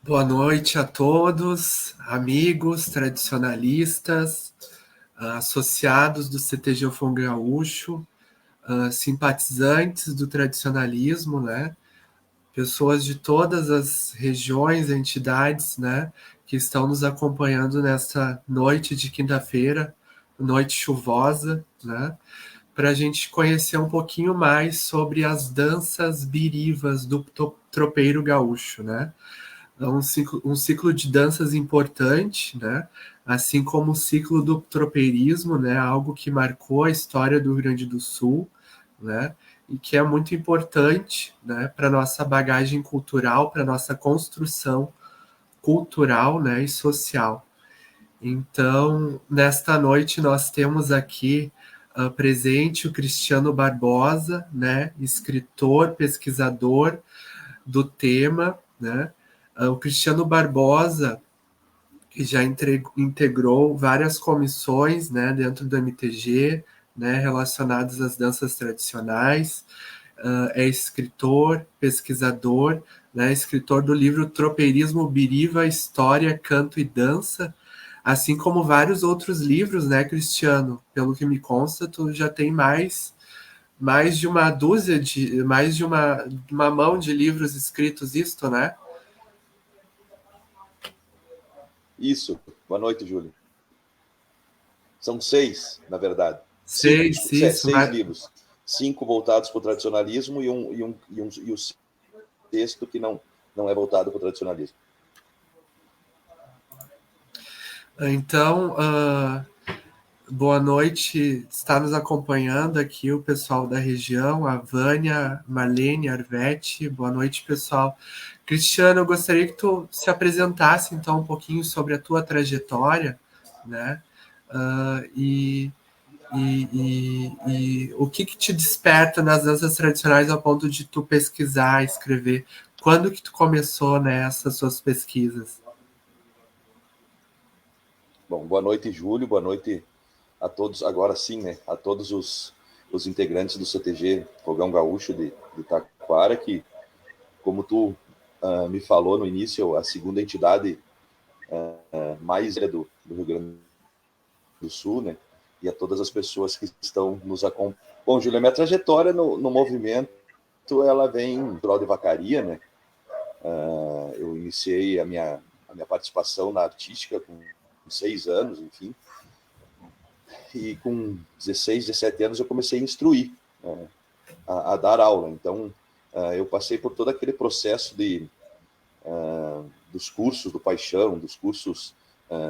Boa noite a todos, amigos, tradicionalistas, associados do CTG Ofon Gaúcho, simpatizantes do tradicionalismo, né? Pessoas de todas as regiões, entidades, né? Que estão nos acompanhando nesta noite de quinta-feira, noite chuvosa, né? Para a gente conhecer um pouquinho mais sobre as danças birivas do tropeiro gaúcho, né? É um ciclo de danças importante, né? Assim como o ciclo do tropeirismo, né? Algo que marcou a história do Rio Grande do Sul, né? E que é muito importante, né? Para nossa bagagem cultural, para nossa construção cultural, né? E social. Então, nesta noite nós temos aqui presente o Cristiano Barbosa, né? Escritor, pesquisador do tema, né? O Cristiano Barbosa, que já integrou várias comissões, né, dentro do MTG, né, relacionadas às danças tradicionais, é escritor, pesquisador, né, escritor do livro Tropeirismo Biriva, História, Canto e Dança, assim como vários outros livros, né, Cristiano? Pelo que me consta, tu já tem mais de uma dúzia mais de uma mão de livros escritos, isto, né? Isso. Boa noite, Júlio. São 6, na verdade. Cinco, Seis, desculpa, isso, 6 livros. 5 voltados para o tradicionalismo e o sexto que não é voltado para o tradicionalismo. Então, boa noite, está nos acompanhando aqui o pessoal da região, a Vânia, Marlene, Arvete, boa noite, pessoal. Cristiano, eu gostaria que tu se apresentasse, então, um pouquinho sobre a tua trajetória, né, e o que te desperta nas danças tradicionais ao ponto de tu pesquisar, escrever? Quando que tu começou nessas suas pesquisas? Bom, boa noite, Júlio. Boa noite a todos, agora sim, né? A todos os integrantes do CTG Fogão Gaúcho de Taquara, que, como tu me falou no início, a segunda entidade mais do Rio Grande do Sul, né? E a todas as pessoas que estão nos acompanhando. Bom, Júlio, a minha trajetória no movimento, ela vem natural de Vacaria, né? Eu iniciei a minha participação na artística com 6 anos, enfim, e com 16, 17 anos eu comecei a instruir, a dar aula. Então, eu passei por todo aquele processo dos cursos do Paixão, dos cursos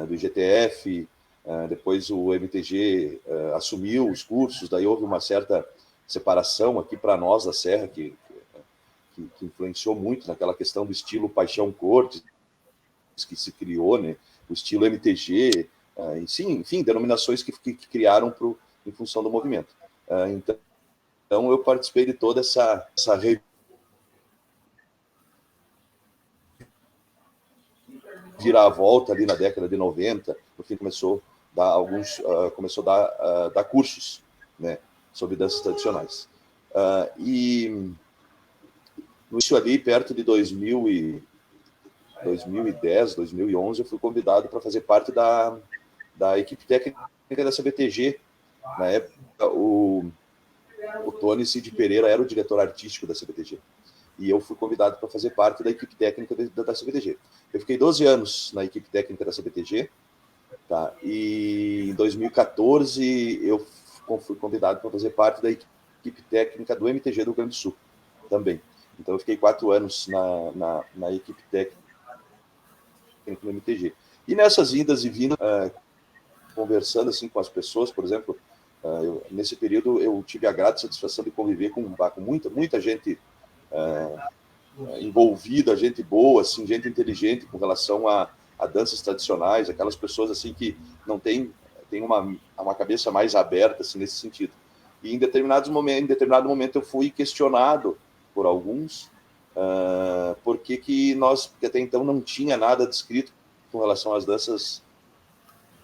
do IGTF, depois o MTG assumiu os cursos, daí houve uma certa separação aqui para nós da Serra, que influenciou muito naquela questão do estilo Paixão Cortes, que se criou, né? O estilo MTG, enfim, denominações que criaram em função do movimento. Então, eu participei de toda essa reviravolta ali na década de 90, no fim começou a dar cursos, né, sobre danças tradicionais. E no início ali, perto de 2010, 2011, eu fui convidado para fazer parte da equipe técnica da CBTG. Na época, o Tony Cid Pereira era o diretor artístico da CBTG. E eu fui convidado para fazer parte da equipe técnica da CBTG. Eu fiquei 12 anos na equipe técnica da CBTG, tá? E em 2014 eu fui convidado para fazer parte da equipe técnica do MTG do Rio Grande do Sul também. Então eu fiquei 4 anos na equipe técnica do MTG. E nessas indas e vindas, conversando assim com as pessoas, por exemplo, nesse período eu tive a grata satisfação de conviver com muita gente envolvida, gente boa, assim, gente inteligente com relação a danças tradicionais, aquelas pessoas assim que não tem uma cabeça mais aberta assim nesse sentido. E em determinado momento eu fui questionado por alguns porque que até então não tinha nada descrito com relação às danças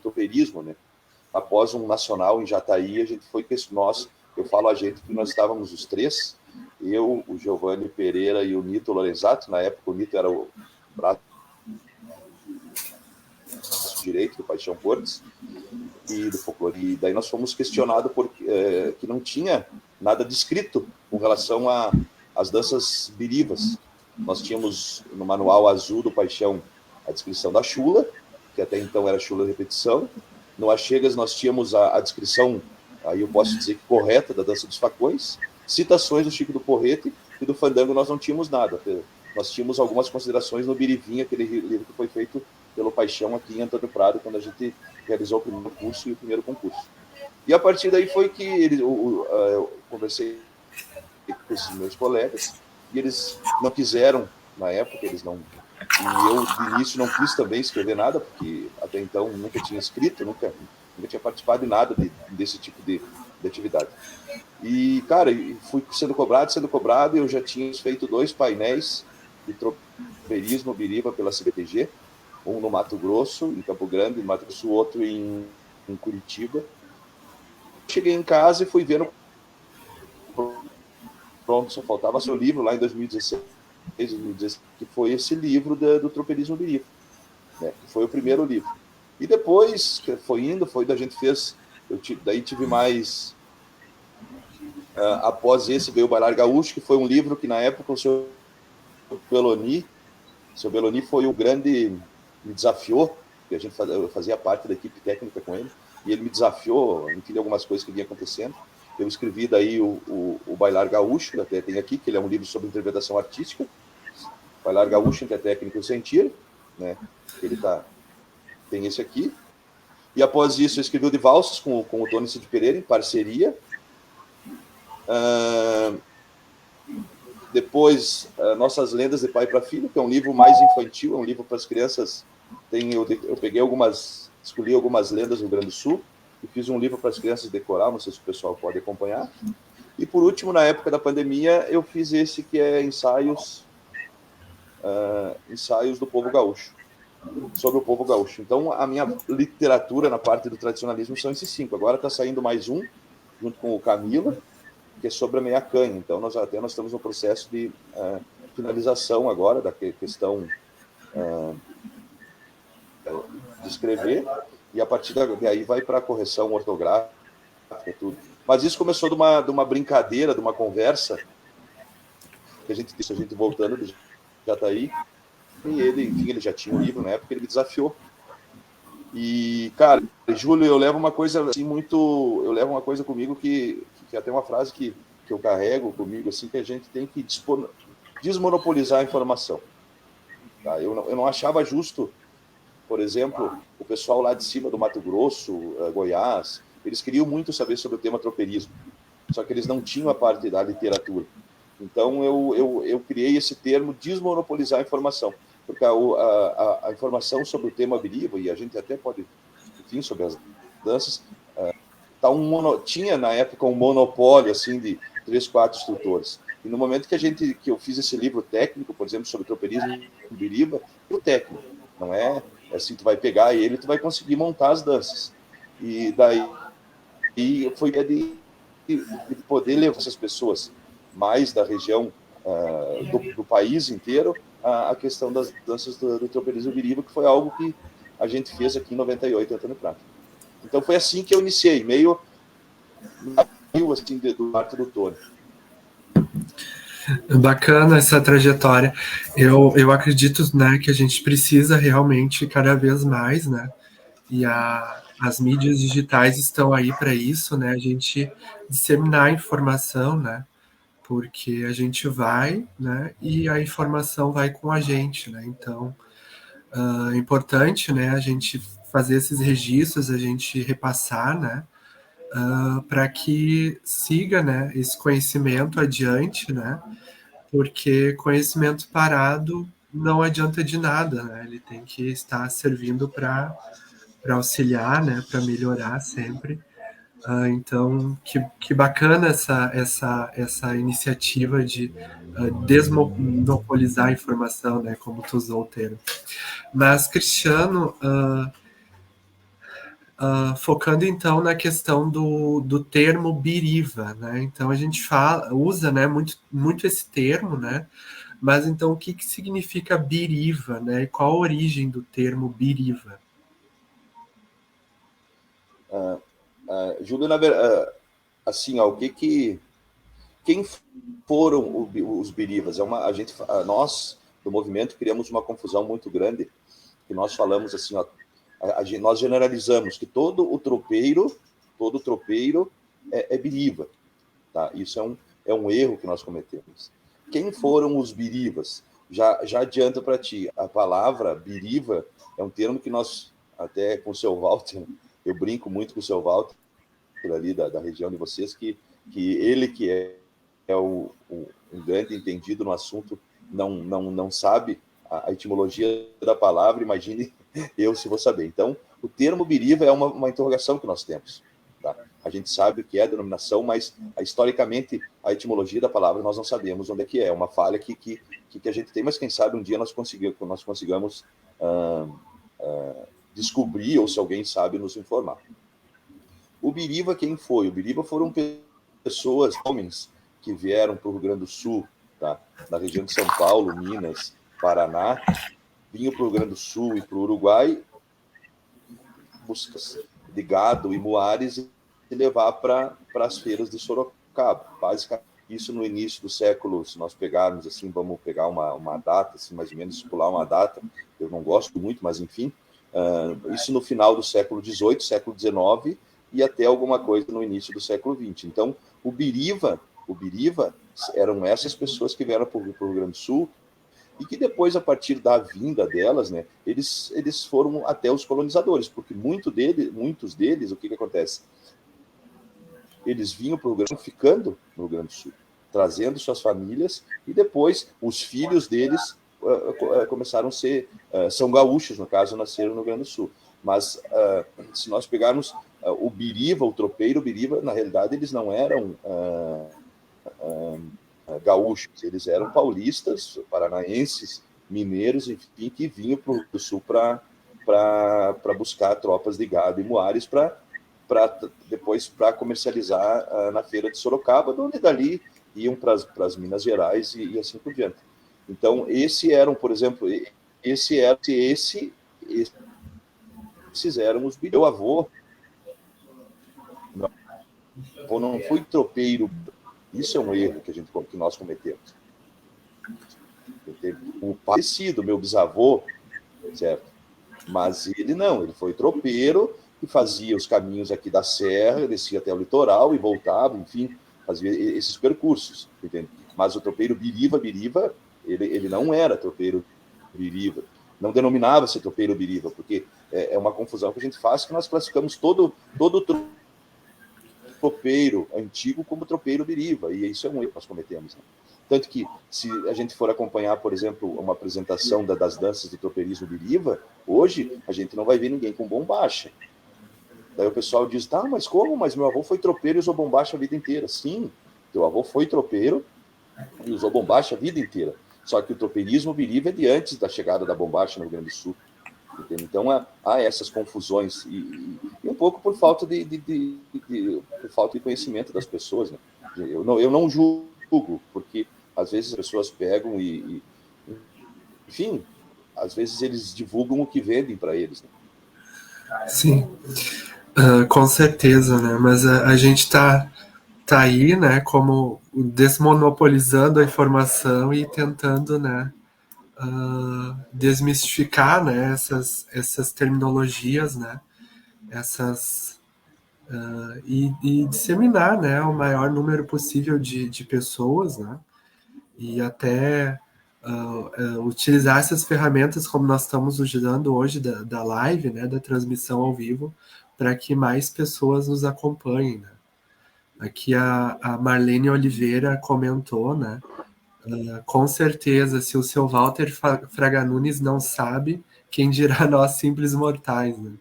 tropeirismo, né? Após um nacional em Jataí, a gente foi eu falo a gente porque nós estávamos os três, eu, o Giovanni Pereira e o Nito Lorenzato. Na época o Nito era o braço direito do Paixão Cortes e do folclore. E daí nós fomos questionados porque que não tinha nada descrito com relação às danças birivas. Nós tínhamos no manual azul do Paixão a descrição da chula, que até então era chula de repetição. No Achegas nós tínhamos a descrição, aí eu posso dizer que correta, da dança dos facões, citações do Chico do Porrete, e do fandango nós não tínhamos nada. Nós tínhamos algumas considerações no Birivinha, aquele livro que foi feito pelo Paixão aqui em Antônio Prado, quando a gente realizou o primeiro curso e o primeiro concurso. E a partir daí foi que eu conversei com esses meus colegas, e eles não quiseram, na época, eles não... E eu, de início, não quis também escrever nada, porque até então nunca tinha escrito, nunca tinha participado de nada desse tipo de atividade. E, cara, fui sendo cobrado, e eu já tinha feito 2 painéis de tropeirismo biriba pela CBTG, um no Mato Grosso, em Campo Grande, no Mato Grosso, outro em Curitiba. Cheguei em casa e fui vendo... Pronto, só faltava seu livro lá em 2016, que foi esse livro do tropeirismo biriba, né? Foi o primeiro livro. E depois, a gente fez... daí tive mais... após esse veio o Bailar Gaúcho, que foi um livro que na época o seu Beloni foi o grande, me desafiou, porque eu fazia parte da equipe técnica com ele, e ele me desafiou, enfim, algumas coisas que vinha acontecendo. Eu escrevi daí o Bailar Gaúcho, até tem aqui, que ele é um livro sobre interpretação artística, Bailar Gaúcho entre a técnica e o sentir, né? Tem esse aqui. E após isso eu escrevi o de valsas com o Tony Cid Pereira, em parceria. Depois, Nossas Lendas de Pai para Filho, que é um livro mais infantil, é um livro para as crianças. Eu peguei escolhi algumas lendas do Rio Grande do Sul e fiz um livro para as crianças decorar, não sei se o pessoal pode acompanhar. E por último, na época da pandemia, eu fiz esse que é ensaios do povo gaúcho, sobre o povo gaúcho. Então, a minha literatura na parte do tradicionalismo são esses 5. Agora está saindo mais um, junto com o Camila, que é sobre a meia canha. Então, nós estamos no processo de finalização agora da questão de escrever, e a partir daí vai para a correção ortográfica e tudo. Mas isso começou de uma brincadeira, de uma conversa, que a gente voltando de Jataí, e ele já tinha um livro na época, ele me desafiou. E, cara, Júlio, eu levo uma coisa comigo que até uma frase que eu carrego comigo, assim, que a gente tem que desmonopolizar a informação. Tá? Eu não achava justo, por exemplo, o pessoal lá de cima do Mato Grosso, Goiás, eles queriam muito saber sobre o tema tropeirismo, só que eles não tinham a parte da literatura. Então, eu criei esse termo, desmonopolizar a informação, porque a informação sobre o tema biriba, e a gente até pode, enfim, sobre as danças, tinha na época um monopólio assim de 3, 4 instrutores. E no momento que eu fiz esse livro técnico, por exemplo, sobre tropeirismo biriba, o técnico, não é assim, tu vai pegar ele, tu vai conseguir montar as danças. E daí foi de poder levar essas pessoas mais da região do país inteiro a questão das danças do tropeirismo biriba, que foi algo que a gente fez aqui em 98, Antônio Prado. Então foi assim que eu iniciei, meio assim, do arte do Tony. Bacana essa trajetória. Eu acredito, né, que a gente precisa realmente cada vez mais, né? E as mídias digitais estão aí para isso, né? A gente disseminar a informação, né? Porque a gente vai, né? E a informação vai com a gente, né? Então, é importante, né? A gente fazer esses registros, a gente repassar, né? Para que siga, né? Esse conhecimento adiante, né? Porque conhecimento parado não adianta de nada, né? Ele tem que estar servindo para auxiliar, né? Para melhorar sempre. Então, que bacana essa iniciativa de desmonopolizar a informação, né? Como tu usou o termo. Mas, Cristiano, focando então na questão do termo biriva, né? Então a gente usa, né, muito esse termo, né? Mas então o que significa biriva, né? E qual a origem do termo biriva? Júlio, assim, ó, quem foram os birivas? Nós, do movimento, criamos uma confusão muito grande, que nós falamos assim, ó, nós generalizamos que todo tropeiro é biriva. Tá? Isso é um erro que nós cometemos. Quem foram os birivas? Já adianta para ti, a palavra biriva é um termo que nós, até com o seu Walter, eu brinco muito com o seu Walter, ali da região de vocês, que ele que é um grande entendido no assunto, não sabe a etimologia da palavra, imagine eu se vou saber. Então, o termo biriva é uma interrogação que nós temos. Tá? A gente sabe o que é a denominação, mas historicamente a etimologia da palavra nós não sabemos onde é que é. É uma falha que a gente tem, mas quem sabe um dia nós consigamos descobrir, ou se alguém sabe, nos informar. O biriva, quem foi? O biriva foram pessoas, homens, que vieram para o Rio Grande do Sul, tá? Na região de São Paulo, Minas, Paraná, vinham para o Rio Grande do Sul e para o Uruguai, buscas de gado e muares, e levar para as feiras de Sorocaba. Basicamente, isso no início do século, se nós pegarmos assim, vamos pegar uma data, assim, mais ou menos, pular uma data, eu não gosto muito, mas enfim, isso no final do século XVIII, século XIX, e até alguma coisa no início do século XX. Então, o biriva eram essas pessoas que vieram para o Rio Grande do Sul, e que depois, a partir da vinda delas, né, eles foram até os colonizadores, porque muitos deles, o que acontece? Eles vinham para o Rio Grande, ficando no Rio Grande do Sul, trazendo suas famílias, e depois os filhos deles começaram a ser, são gaúchos, no caso, nasceram no Rio Grande do Sul. Mas se nós pegarmos o biriva, o tropeiro biriva, na realidade eles não eram gaúchos, eles eram paulistas, paranaenses, mineiros, enfim, que vinham para o Rio do Sul para buscar tropas de gado e muares para depois para comercializar na feira de Sorocaba, onde dali iam para as Minas Gerais e assim por diante. Então, esses eram, por exemplo, esses eram os meu avô. Não foi tropeiro. Isso é um erro que nós cometemos. O parecido, meu bisavô, certo? Mas ele não, ele foi tropeiro e fazia os caminhos aqui da serra, descia até o litoral e voltava, enfim, fazia esses percursos, entende? Mas o tropeiro biriva, ele não era tropeiro biriva, não denominava-se tropeiro biriva, porque é uma confusão que a gente faz, que nós classificamos todo tropeiro antigo como tropeiro biriva, e isso é um erro que nós cometemos, né? Tanto que, se a gente for acompanhar, por exemplo, uma apresentação das danças do tropeirismo biriva, hoje a gente não vai ver ninguém com bombacha. Daí o pessoal diz, tá, mas como? Mas meu avô foi tropeiro e usou bombacha a vida inteira. Sim, teu avô foi tropeiro e usou bombacha a vida inteira. Só que o tropeirismo biriva é de antes da chegada da bombacha no Rio Grande do Sul. Entende? Então há essas confusões e um pouco por falta por falta de conhecimento das pessoas, né? Eu não julgo, porque às vezes as pessoas pegam enfim, às vezes eles divulgam o que vendem para eles, né? Sim, com certeza, né? Mas a gente tá aí, né, como desmonopolizando a informação e tentando, né, desmistificar, né, essas terminologias, né, e disseminar, né, o maior número possível de pessoas, né, e até utilizar essas ferramentas como nós estamos utilizando hoje da live, né, da transmissão ao vivo, para que mais pessoas nos acompanhem, né. Aqui a Marlene Oliveira comentou, né, com certeza, se o seu Walter Fraga Nunes não sabe, quem dirá nós simples mortais, né?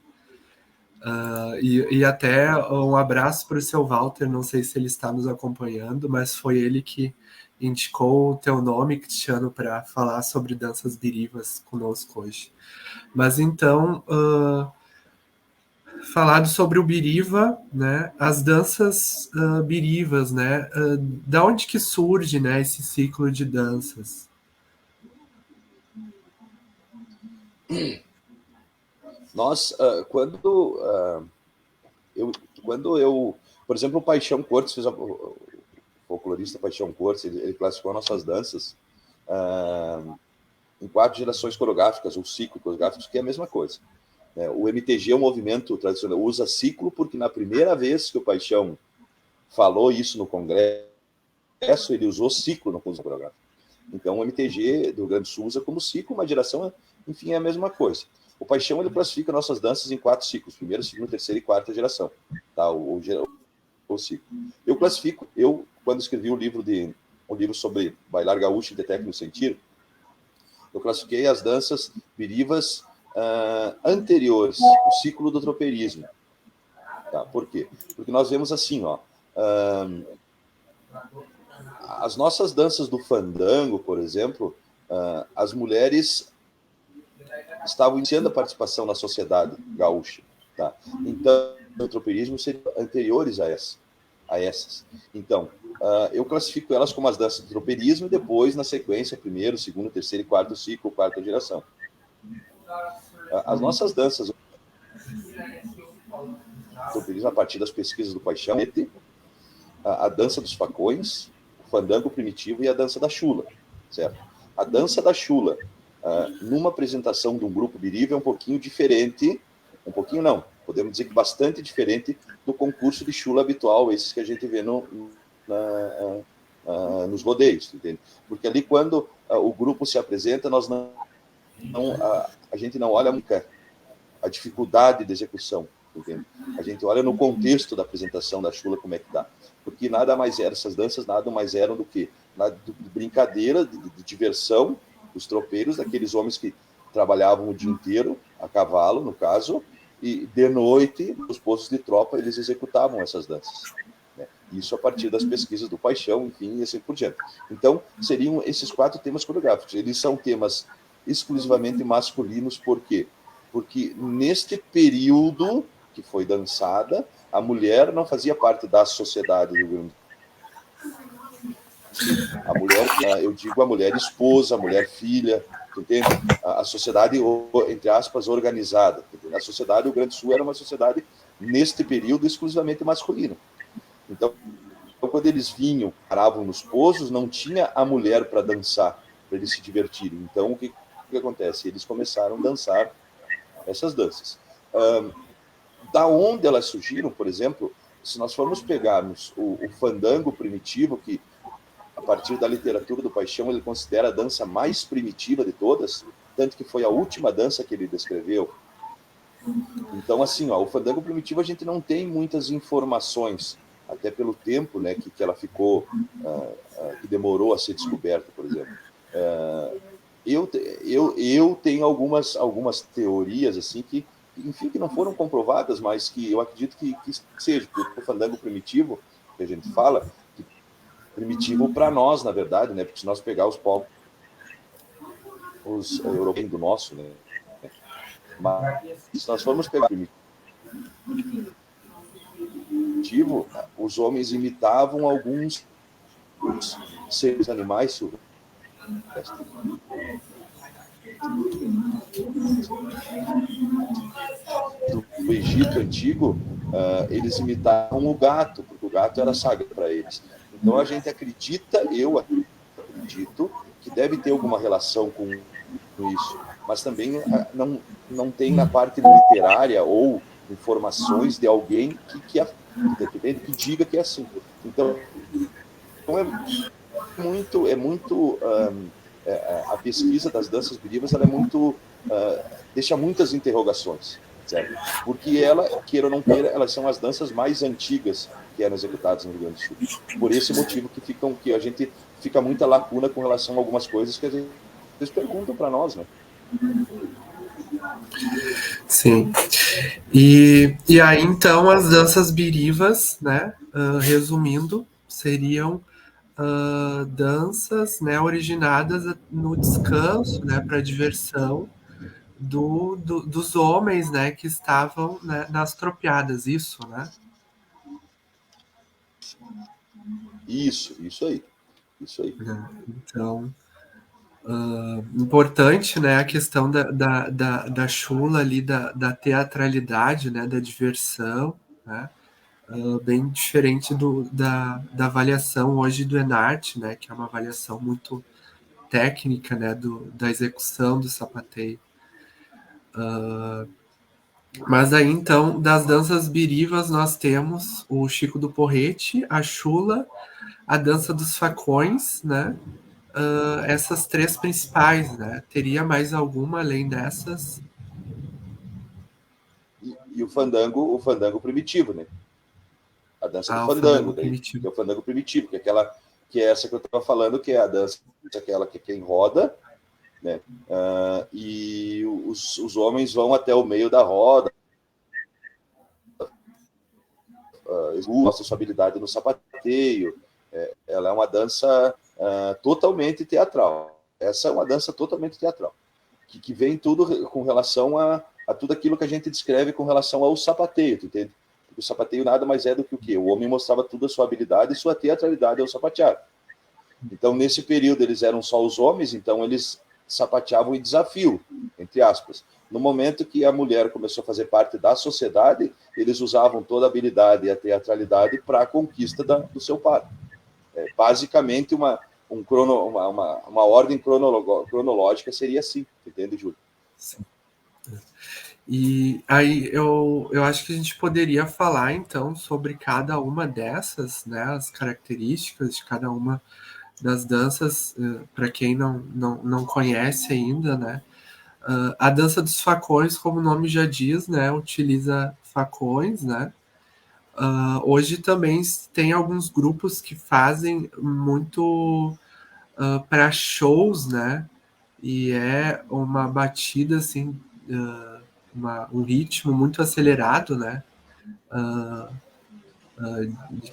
E até um abraço para o seu Walter, não sei se ele está nos acompanhando, mas foi ele que indicou o teu nome, Cristiano, para falar sobre danças birivas conosco hoje. Mas então, falado sobre o biriva, né? As danças birivas, né? Da onde que surge, né, esse ciclo de danças? Nós, quando Por exemplo, o Paixão Cortes, o folclorista Paixão Cortes, ele classificou nossas danças em 4 gerações coreográficas, ou ciclo coreográficos, que é a mesma coisa. O MTG, o movimento tradicional, usa ciclo porque na primeira vez que o Paixão falou isso no congresso, ele usou ciclo no curso coreográfico. Então, o MTG do Rio Grande do Sul usa como ciclo, uma geração, enfim, é a mesma coisa. O Paixão, ele classifica nossas danças em 4 ciclos, primeira, segunda, terceira e quarta geração, tá? O ciclo. Eu classifico, quando escrevi o livro sobre bailar gaúcho e de técnico sentir, eu classifiquei as danças birivas anteriores, o ciclo do tropeirismo. Tá? Por quê? Porque nós vemos assim, as nossas danças do fandango, por exemplo, as mulheres estavam iniciando a participação na sociedade gaúcha. Tá? Então, o tropeirismo seriam anteriores a essas. Então, eu classifico elas como as danças do tropeirismo e depois, na sequência, primeiro, segundo, terceiro e quarto ciclo, quarta geração. As nossas danças, a partir das pesquisas do Paixão, a dança dos facões, o fandango primitivo e a dança da chula, certo? A dança da chula, numa apresentação de um grupo biriva, é um pouquinho diferente, um pouquinho não, podemos dizer que bastante diferente do concurso de chula habitual, esses que a gente vê nos rodeios, entende? Porque ali, quando o grupo se apresenta, a gente não olha nunca a dificuldade de execução, entende? A gente olha no contexto da apresentação da chula, como é que dá. Porque nada mais era, essas danças nada mais eram do que de brincadeira, de diversão dos tropeiros, daqueles homens que trabalhavam o dia inteiro, a cavalo, no caso, e de noite, nos postos de tropa, eles executavam essas danças. Né? Isso a partir das pesquisas do Paixão, enfim, e assim por diante. Então, seriam esses 4 temas coreográficos. Eles são temas exclusivamente masculinos, por quê? Porque neste período que foi dançada, a mulher não fazia parte da sociedade do Rio Grande do Sul. A mulher, eu digo a mulher esposa, a mulher filha, entende? A sociedade, entre aspas, organizada. Entende? A sociedade do Rio Grande do Sul era uma sociedade, neste período, exclusivamente masculina. Então, quando eles vinham, paravam nos pousos, não tinha a mulher para dançar, para eles se divertirem. Então, o que acontece? Eles começaram a dançar essas danças. Da onde elas surgiram, por exemplo, se nós formos pegarmos o fandango primitivo, que a partir da literatura do Paixão ele considera a dança mais primitiva de todas, tanto que foi a última dança que ele descreveu. Então, assim, o fandango primitivo a gente não tem muitas informações, até pelo tempo, né, que ela ficou, que demorou a ser descoberta, por exemplo. Eu tenho algumas teorias assim que, enfim, que não foram comprovadas, mas que eu acredito que seja, porque o fandango primitivo, que a gente fala, primitivo para nós, na verdade, né? Porque se nós pegar os povos europeus do nosso, né? Mas se nós formos pegar o primitivo, os homens imitavam alguns seres animais silvestres. Do Egito antigo, eles imitavam o gato, porque o gato era sagrado para eles. Então a gente eu acredito que deve ter alguma relação com isso, mas também não tem na parte literária ou informações de alguém que diga que é assim. Então a pesquisa das danças birivas ela é muito deixa muitas interrogações, certo? Porque queira ou não queira, elas são as danças mais antigas que eram executadas no Rio Grande do Sul. Por esse motivo que a gente fica muita lacuna com relação a algumas coisas que às vezes eles perguntam para nós, né? Sim. E aí, então, as danças birivas, né, resumindo, seriam danças, né, originadas no descanso, né, para diversão dos homens, né, que estavam, né, nas tropiadas, isso, né? Isso aí. Então, importante, né, a questão da chula ali, da teatralidade, né, da diversão, né? Bem diferente da avaliação hoje do ENARTE, né? Que é uma avaliação muito técnica, né? Da execução do sapateio. Mas aí, então, das danças birivas, nós temos o Chico do Porrete, a chula, a dança dos facões, né? Essas três principais, né? Teria mais alguma além dessas? E o fandango primitivo, né? A dança do O fandango fandango, daí, primitivo. que é o fandango primitivo, que é essa que eu estava falando, que é a dança aquela que quem roda, né? E os homens vão até o meio da roda, mostra sua habilidade no sapateio. Ela é uma dança totalmente teatral. Essa é uma dança totalmente teatral, que vem tudo com relação a tudo aquilo que a gente descreve com relação ao sapateio, entende? Porque o sapateio nada mais é do que o quê? O homem mostrava toda a sua habilidade e sua teatralidade ao sapatear. Então, nesse período, eles eram só os homens, então eles sapateavam em desafio, entre aspas. No momento que a mulher começou a fazer parte da sociedade, eles usavam toda a habilidade e a teatralidade para a conquista do seu par. Basicamente, uma ordem cronológica seria assim, entende, Júlio? Sim. E aí eu acho que a gente poderia falar, então, sobre cada uma dessas, né, as características de cada uma das danças, para quem não conhece ainda, né? A dança dos facões, como o nome já diz, né, utiliza facões, né? Hoje também tem alguns grupos que fazem muito para shows, né? E é uma batida assim, um ritmo muito acelerado, né?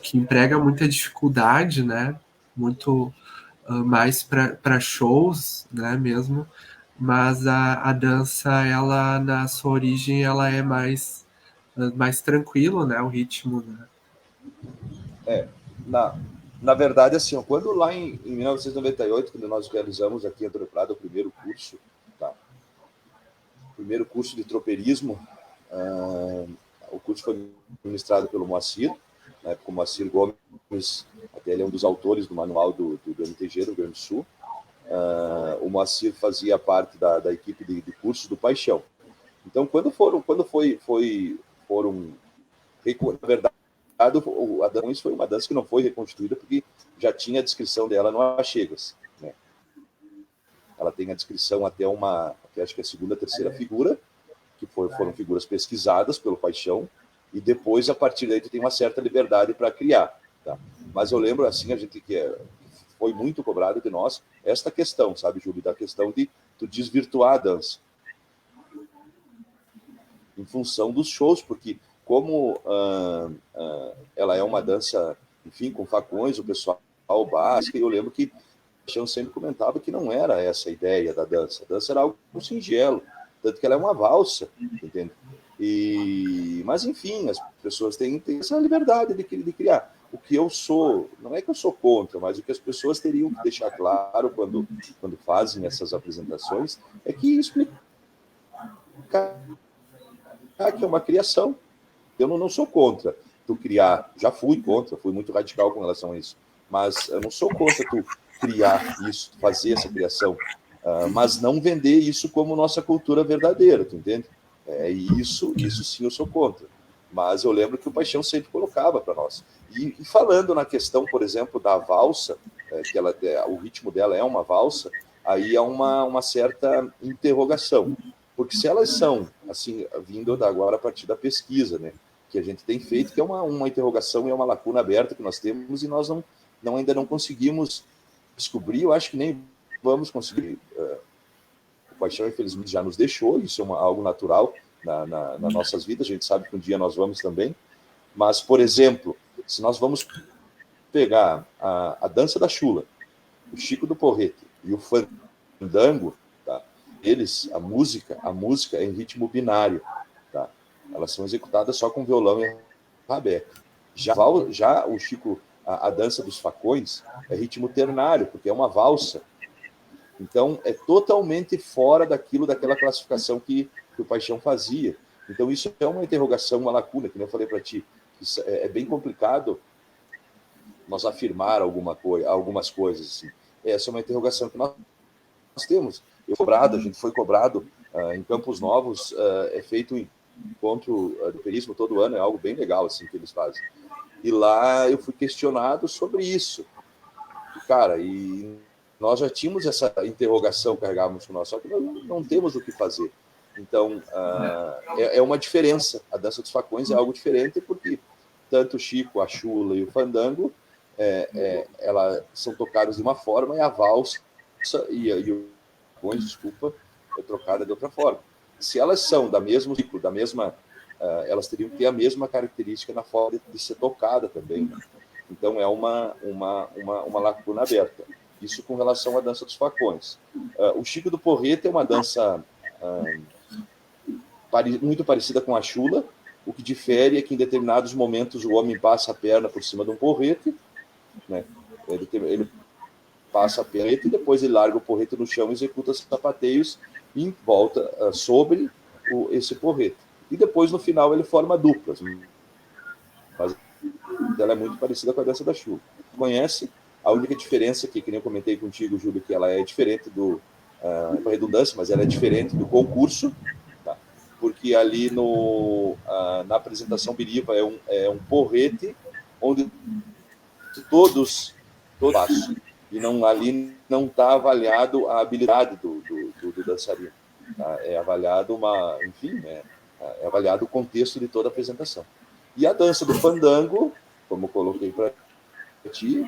Que emprega muita dificuldade, né? Muito mais para shows, né? Mesmo, mas a dança, ela na sua origem, ela é mais tranquilo, né? O ritmo, né? Na verdade, assim, quando lá em 1998, quando nós realizamos aqui em Antônio Prado o primeiro curso, tá? O primeiro curso de tropeirismo, o curso foi ministrado pelo Moacir, na época o Moacir Gomes, até ele é um dos autores do manual do MTG do Rio Grande do Sul. O Moacir fazia parte da equipe de cursos do Paixão. Então, quando foram, na verdade, a dança foi uma dança que não foi reconstruída porque já tinha a descrição dela no Achegas, né? Ela tem a descrição até acho que a segunda, terceira figura, que foram figuras pesquisadas pelo Paixão, e depois, a partir daí, tu tem uma certa liberdade para criar. Tá? Mas eu lembro, assim, a gente foi muito cobrado de nós esta questão, sabe, Júlio, da questão de tu desvirtuar a dança em função dos shows, porque como ela é uma dança, enfim, com facões, o pessoal básico, e eu lembro que o Chão sempre comentava que não era essa a ideia da dança. A dança era algo singelo, tanto que ela é uma valsa, entende? Mas, enfim, as pessoas têm essa liberdade de criar. O que eu sou, não é que eu sou contra, mas o que as pessoas teriam que deixar claro quando fazem essas apresentações é que explicar que é uma criação. Eu não sou contra tu criar, já fui contra, fui muito radical com relação a isso, mas eu não sou contra tu criar isso, fazer essa criação, mas não vender isso como nossa cultura verdadeira, tu entende? Isso sim eu sou contra. Mas eu lembro que o Paixão sempre colocava para nós. E falando na questão, por exemplo, da valsa, que o ritmo dela é uma valsa, aí há uma certa interrogação. Porque se elas são, assim, vindo agora a partir da pesquisa, né, que a gente tem feito, que é uma interrogação e é uma lacuna aberta que nós temos e nós ainda não conseguimos descobrir, eu acho que nem vamos conseguir. O Paixão, infelizmente, já nos deixou, isso é algo natural nas nossas vidas, a gente sabe que um dia nós vamos também, mas, por exemplo, se nós vamos pegar a dança da chula, o Chico do Porrete e o fandango, tá? A música é em ritmo binário, tá? Elas são executadas só com violão e rabeca. Já o Chico, a dança dos facões, é ritmo ternário, porque é uma valsa. Então, é totalmente fora daquela classificação que o Paixão fazia. Então, isso é uma interrogação, uma lacuna, que eu falei para ti. é bem complicado nós afirmar algumas coisas. Assim. Essa é uma interrogação que nós temos. A gente foi cobrado em Campos Novos, é feito um encontro do perismo todo ano, é algo bem legal assim, que eles fazem. E lá eu fui questionado sobre isso. Cara, e nós já tínhamos essa interrogação, carregávamos com nós, só que nós não temos o que fazer. Então, é uma diferença. A dança dos facões é algo diferente, porque tanto o Chico, a Chula e o Fandango, elas são tocadas de uma forma, e a valsa e o facões, desculpa, é trocada de outra forma. Se elas são da mesmo ciclo, da mesma... elas teriam que ter a mesma característica na forma de ser tocada também, né? Então, é uma lacuna aberta. Isso com relação à dança dos facões. O Chico do Porrete é uma dança muito parecida com a chula. O que difere é que, em determinados momentos, o homem passa a perna por cima de um porrete, né? Ele passa a perna e depois ele larga o porrete no chão, executa os sapateios e volta sobre esse porrete. E depois, no final, ele forma duplas. Mas ela é muito parecida com a dança da chula. Conhece? A única diferença que nem eu comentei contigo, Júlio, que ela é diferente com redundância, mas ela é diferente do concurso, tá? Porque ali na apresentação biriva é um porrete onde todos passam. E ali não está avaliado a habilidade do dançarino. Tá? É avaliado é avaliado o contexto de toda a apresentação. E a dança do fandango, como eu coloquei para ti,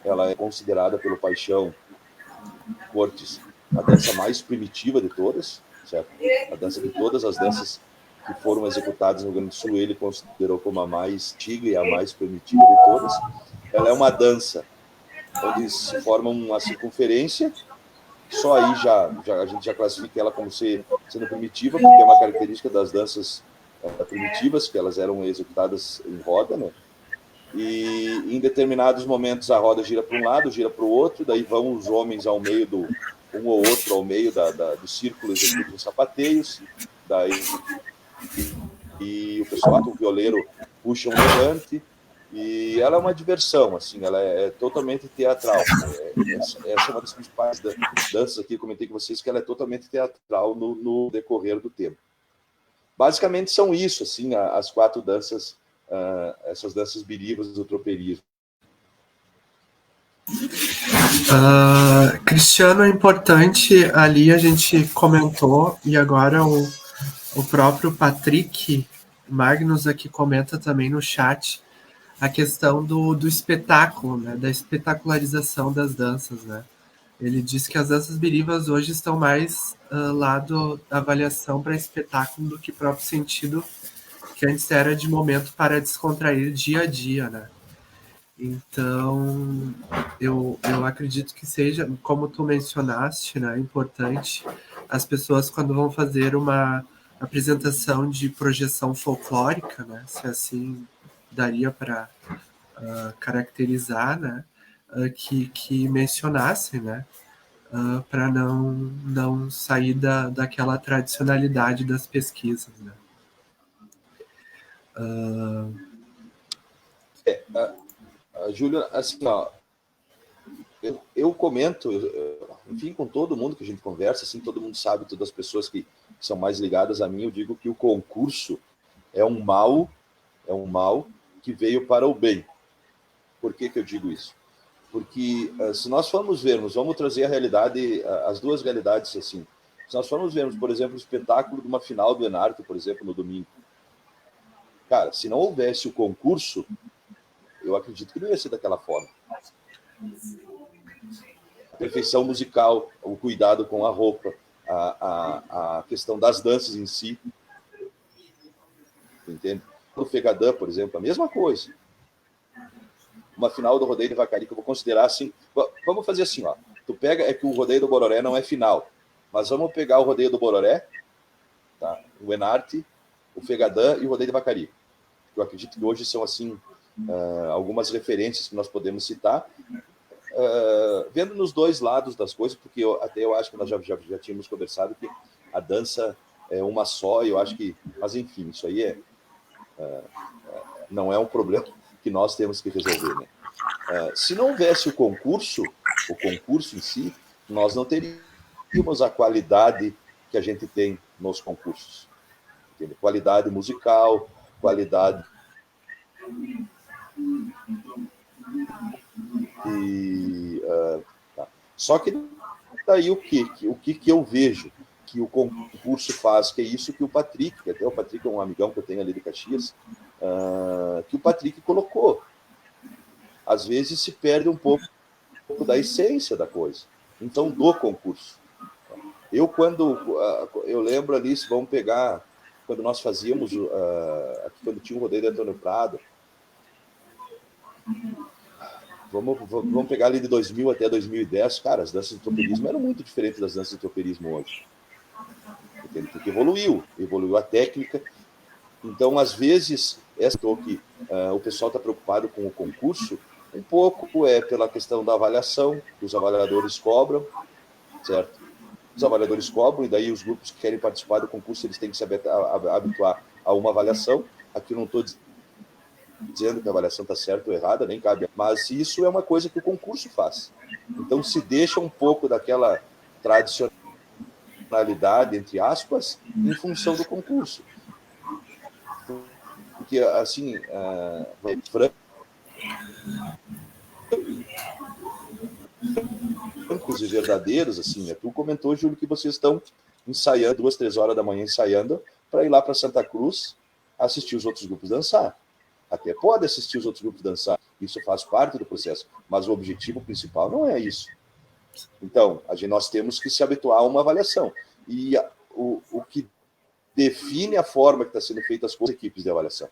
ela é considerada pelo Paixão Cortes a dança mais primitiva de todas, certo? A dança de todas as danças que foram executadas no Rio Grande do Sul, ele considerou como a mais antiga e a mais primitiva de todas. Ela é uma dança onde se forma uma circunferência, só aí a gente já classifica ela como sendo primitiva, porque é uma característica das danças primitivas, que elas eram executadas em roda, né? E em determinados momentos a roda gira para um lado, gira para o outro, daí vão os homens ao meio um ou outro ao meio do círculo, executam sapateios, daí e o pessoal, o violeiro puxa um levante, e ela é uma diversão, assim, ela é totalmente teatral. Essa é uma das principais danças aqui, eu comentei com vocês que ela é totalmente teatral no decorrer do tempo. Basicamente são isso, assim, as 4 danças, essas danças birivas do tropeirismo. Cristiano, é importante, ali a gente comentou, e agora o próprio Patrick Magnus aqui comenta também no chat, a questão do espetáculo, né, da espetacularização das danças, né? Ele diz que as danças birivas hoje estão mais lá da avaliação para espetáculo do que próprio sentido, que antes era de momento para descontrair dia a dia, né? Então, eu acredito que seja, como tu mencionaste, né, importante as pessoas, quando vão fazer uma apresentação de projeção folclórica, né, se assim daria para caracterizar, né, que mencionassem, né, para não sair daquela tradicionalidade das pesquisas, né. Júlio, assim, ó, eu comento, enfim, com todo mundo que a gente conversa, assim, todo mundo sabe, todas as pessoas que são mais ligadas a mim, eu digo que o concurso é um mal que veio para o bem. Por que eu digo isso? Porque se nós formos vermos, vamos trazer a realidade, as duas realidades, assim. Se nós formos vermos, por exemplo, o espetáculo de uma final do Enarte, por exemplo, no domingo. Cara, se não houvesse o concurso, eu acredito que não ia ser daquela forma. A perfeição musical, o cuidado com a roupa, a questão das danças em si. Entende? No Fegadã, por exemplo, a mesma coisa. Uma final do Rodeio de Vacaria, que eu vou considerar assim. Vamos fazer assim, ó. Tu pega, é que o Rodeio do Bororé não é final, mas vamos pegar o Rodeio do Bororé, tá? O Enarte, o Fegadã e o Rodeio de Vacaria. Eu acredito que hoje são, assim, algumas referências que nós podemos citar, vendo nos dois lados das coisas, porque eu acho que nós já tínhamos conversado que a dança é uma só, e eu acho que... Mas, enfim, isso aí Não é um problema que nós temos que resolver, né? Se não houvesse o concurso em si, nós não teríamos a qualidade que a gente tem nos concursos. Entende? Qualidade musical, qualidade tá. Só que daí o que eu vejo que o concurso faz, que é isso que o Patrick, que até o Patrick é um amigão que eu tenho ali de Caxias, que o Patrick colocou. Às vezes se perde um pouco da essência da coisa. Então, do concurso. Eu lembro ali, se vamos pegar, quando nós fazíamos, quando tinha o rodeio de Antônio Prado, vamos pegar ali de 2000 até 2010, cara, as danças de troperismo eram muito diferentes das danças de troperismo hoje. Porque evoluiu a técnica. Então, às vezes, que o pessoal está preocupado com o concurso, um pouco é pela questão da avaliação, que os avaliadores cobram, certo? Os avaliadores cobram, e daí os grupos que querem participar do concurso, eles têm que se habituar a uma avaliação. Aqui eu não estou dizendo que a avaliação está certa ou errada, nem cabe, mas isso é uma coisa que o concurso faz. Então, se deixa um pouco daquela tradicionalidade, entre aspas, em função do concurso. Porque, assim, francos e verdadeiros, assim, né? Tu comentou, Júlio, que vocês estão ensaiando, 2, 3 horas da manhã ensaiando, para ir lá para Santa Cruz assistir os outros grupos dançar. Até pode assistir os outros grupos dançar, isso faz parte do processo, mas o objetivo principal não é isso. Então, nós temos que se habituar a uma avaliação. E o que define a forma que está sendo feita as equipes de avaliação.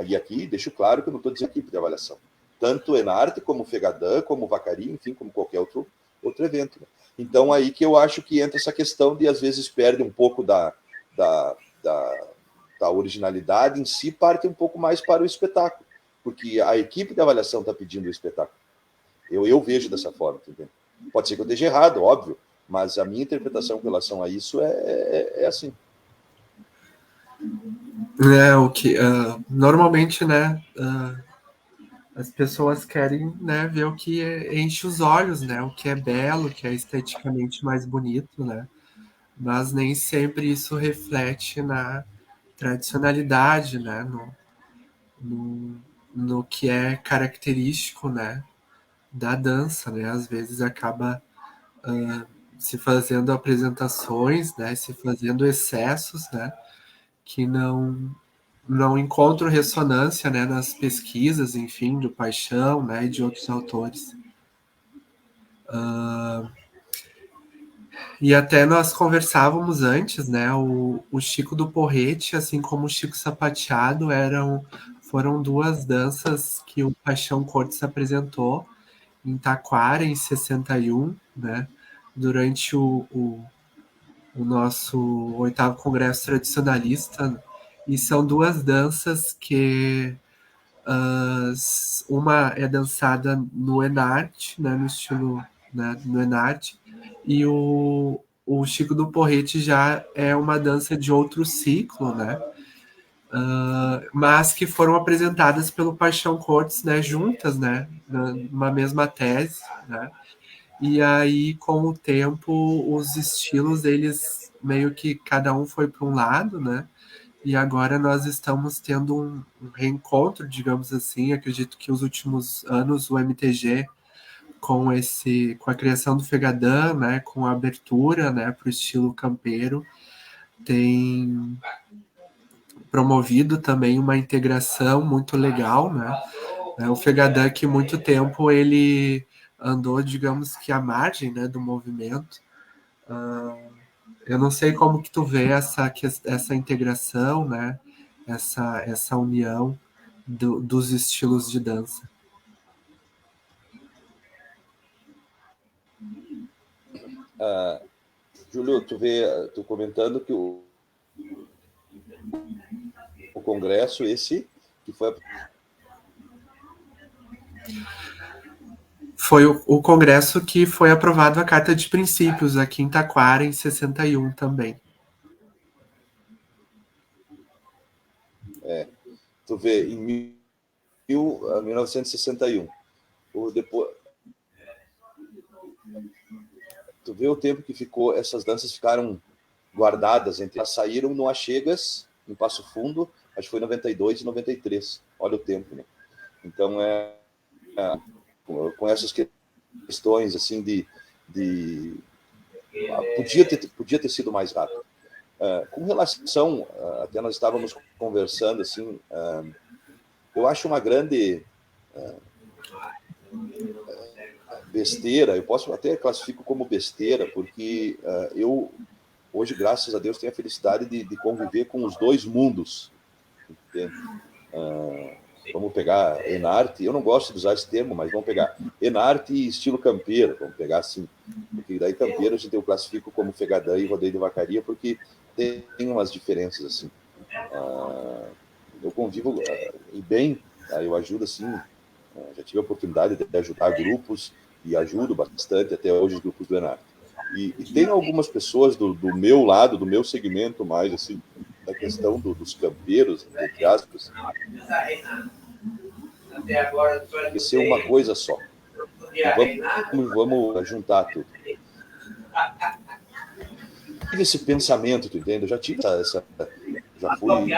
E aqui deixo claro que eu não estou dizendo equipe de avaliação. Tanto Enarte, como Fegadã, como Vacaria, enfim, como qualquer outro evento. Né? Então, aí que eu acho que entra essa questão de, às vezes, perde um pouco da originalidade em si, parte um pouco mais para o espetáculo. Porque a equipe de avaliação está pedindo o espetáculo. Eu vejo dessa forma. Entendeu? Pode ser que eu esteja errado, óbvio, mas a minha interpretação com relação a isso é assim. Normalmente, né, as pessoas querem, né, ver o que enche os olhos, né, o que é belo, o que é esteticamente mais bonito, né, mas nem sempre isso reflete na tradicionalidade, né, no que é característico, né, da dança, né, às vezes acaba se fazendo apresentações, né, se fazendo excessos, né, que não encontram ressonância, né, nas pesquisas, enfim, do Paixão, né, e de outros autores. E até nós conversávamos antes, né, o Chico do Porrete, assim como o Chico Sapateado, foram duas danças que o Paixão Cortes apresentou em Taquara, em 61, né, durante o nosso 8º Congresso Tradicionalista, e são duas danças que uma é dançada no Enarte, né, no estilo, né, no Enarte, e o Chico do Porrete já é uma dança de outro ciclo, né, mas que foram apresentadas pelo Paixão Cortes, né, juntas, né, numa mesma tese, né, e aí com o tempo os estilos eles meio que cada um foi para um lado, né, e agora nós estamos tendo um reencontro, digamos assim. Acredito que os últimos anos o MTG, com a criação do Fegadã, né, com a abertura, né, para o estilo campeiro, tem promovido também uma integração muito legal, né? O Fegadã que muito tempo ele andou, digamos que à margem, né, do movimento. Eu não sei como que tu vê essa integração, né? Essa união dos estilos de dança. Júlio, tu comentando que o congresso esse que foi Foi o congresso que foi aprovado a Carta de Princípios aqui em Taquara, em 61 também. Tu vê, em 1961. Depois, tu vê o tempo que ficou, essas danças ficaram guardadas, elas saíram no Achegas, em Passo Fundo, acho que foi em 92 e 93. Olha o tempo, né? Então, com essas questões, assim, podia ter sido mais rápido. Com relação, até nós estávamos conversando, assim, eu acho uma grande besteira, eu posso até classifico como besteira, porque eu, hoje, graças a Deus, tenho a felicidade de conviver com os dois mundos. Vamos pegar Enarte, eu não gosto de usar esse termo, mas vamos pegar Enarte e estilo campeiro, vamos pegar assim, porque daí campeiro eu classifico como Fegadã e rodeio de vacaria, porque tem umas diferenças assim. Eu convivo e bem, eu ajudo assim, já tive a oportunidade de ajudar grupos e ajudo bastante até hoje os grupos do Enarte. E tem algumas pessoas do meu lado, do meu segmento mais assim, da questão dos campeiros, entre aspas, que ser uma coisa só. Vamos juntar tudo. Tive esse pensamento, tu entende? Eu já tive já fui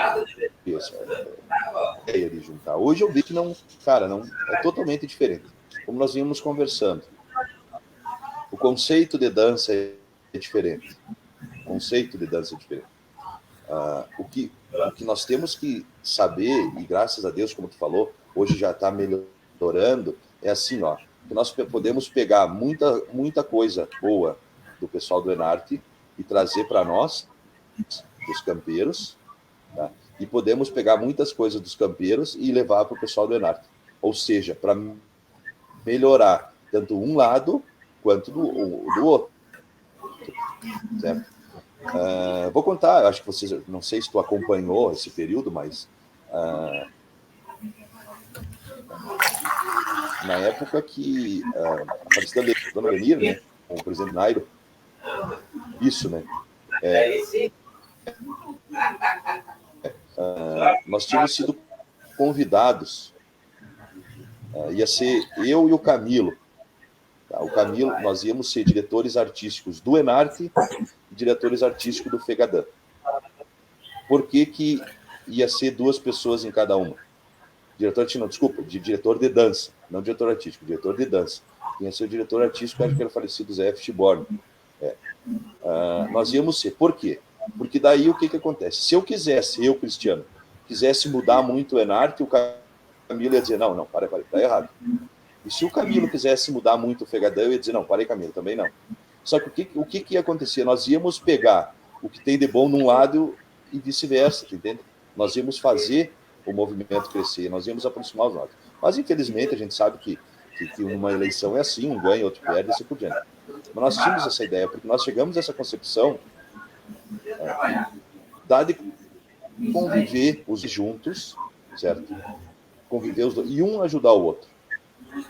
essa ideia de juntar. Hoje eu vi que não, cara, não é totalmente diferente. Como nós vínhamos conversando, o conceito de dança é diferente. O conceito de dança é diferente. O que nós temos que saber, e graças a Deus, como tu falou, hoje já está melhorando, é assim, ó, que nós podemos pegar muita coisa boa do pessoal do Enarte e trazer para nós, dos campeiros, tá? E podemos pegar muitas coisas dos campeiros e levar para o pessoal do Enarte. Ou seja, para melhorar tanto um lado quanto do outro. Certo? Vou contar, acho que vocês, não sei se tu acompanhou esse período, mas na época que a falecida Dona Lenir, né, com o presidente Nairo, isso, né? Nós tínhamos sido convidados, ia ser eu e o Camilo. Tá? O Camilo, nós íamos ser diretores artísticos do Enarte e diretores artísticos do Fegadã. Por que ia ser 2 pessoas em cada uma? Diretor de dança, não diretor artístico, diretor de dança. Ia ser o diretor artístico, acho que era o falecido Zé F. Tiborne. Nós íamos ser. Por quê? Porque daí o que acontece? Se eu, Cristiano, quisesse mudar muito o Enarte, o Camilo ia dizer, não, para, tá errado. E se o Camilo quisesse mudar muito o Fegadã, eu ia dizer, não, parei, Camilo, também não. Só que o que ia acontecer? Nós íamos pegar o que tem de bom num lado e vice-versa, entende? Nós íamos fazer o movimento crescer, nós íamos aproximar os lados. Mas, infelizmente, a gente sabe que uma eleição é assim, um ganha, outro perde, e assim por diante. Mas nós tínhamos essa ideia, porque nós chegamos a essa concepção de conviver os juntos, certo? Conviver os dois, e um ajudar o outro.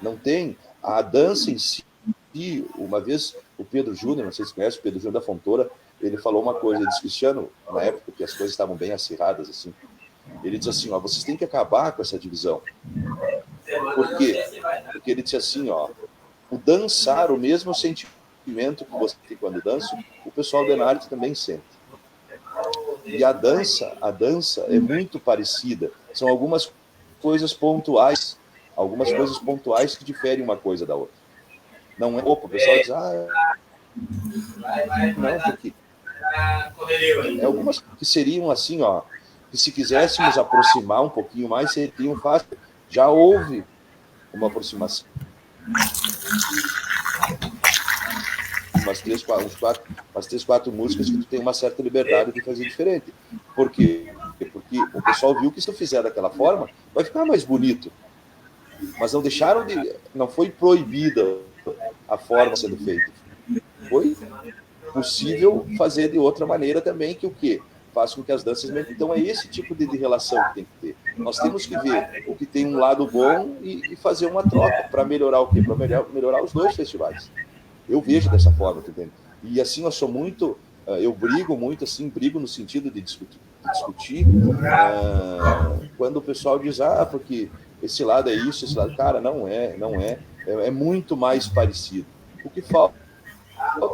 Não tem a dança em si. Uma vez o Pedro Júnior, não sei se conhece, o Pedro Júnior da Fontoura, ele falou uma coisa, ele disse, Cristiano, na época que as coisas estavam bem acirradas, assim, ele disse assim, ó, vocês têm que acabar com essa divisão. Por quê? Porque ele disse assim, ó, o dançar, o mesmo sentimento que você tem quando dança, o pessoal do Enarte também sente. E a dança é muito parecida. São algumas coisas pontuais que diferem uma coisa da outra. Não é, o pessoal diz, não, porque é algumas que seriam assim, ó, que se quiséssemos aproximar um pouquinho mais, seriam fácil. Já houve uma aproximação. Umas 3, 4 músicas que tu tem uma certa liberdade de fazer diferente. Por quê? Porque o pessoal viu que se tu fizer daquela forma, vai ficar mais bonito. Mas não foi proibida a forma sendo feita. Foi possível fazer de outra maneira também, que o quê? Faz com que as danças... Então é esse tipo de relação que tem que ter. Nós temos que ver o que tem um lado bom e fazer uma troca para melhorar o quê? Para melhorar os dois festivais. Eu vejo dessa forma, tá entendendo? E assim, eu sou muito, eu brigo muito, assim, brigo no sentido de discutir quando o pessoal diz, porque esse lado é isso, esse lado. Cara, não é muito mais parecido. O que falta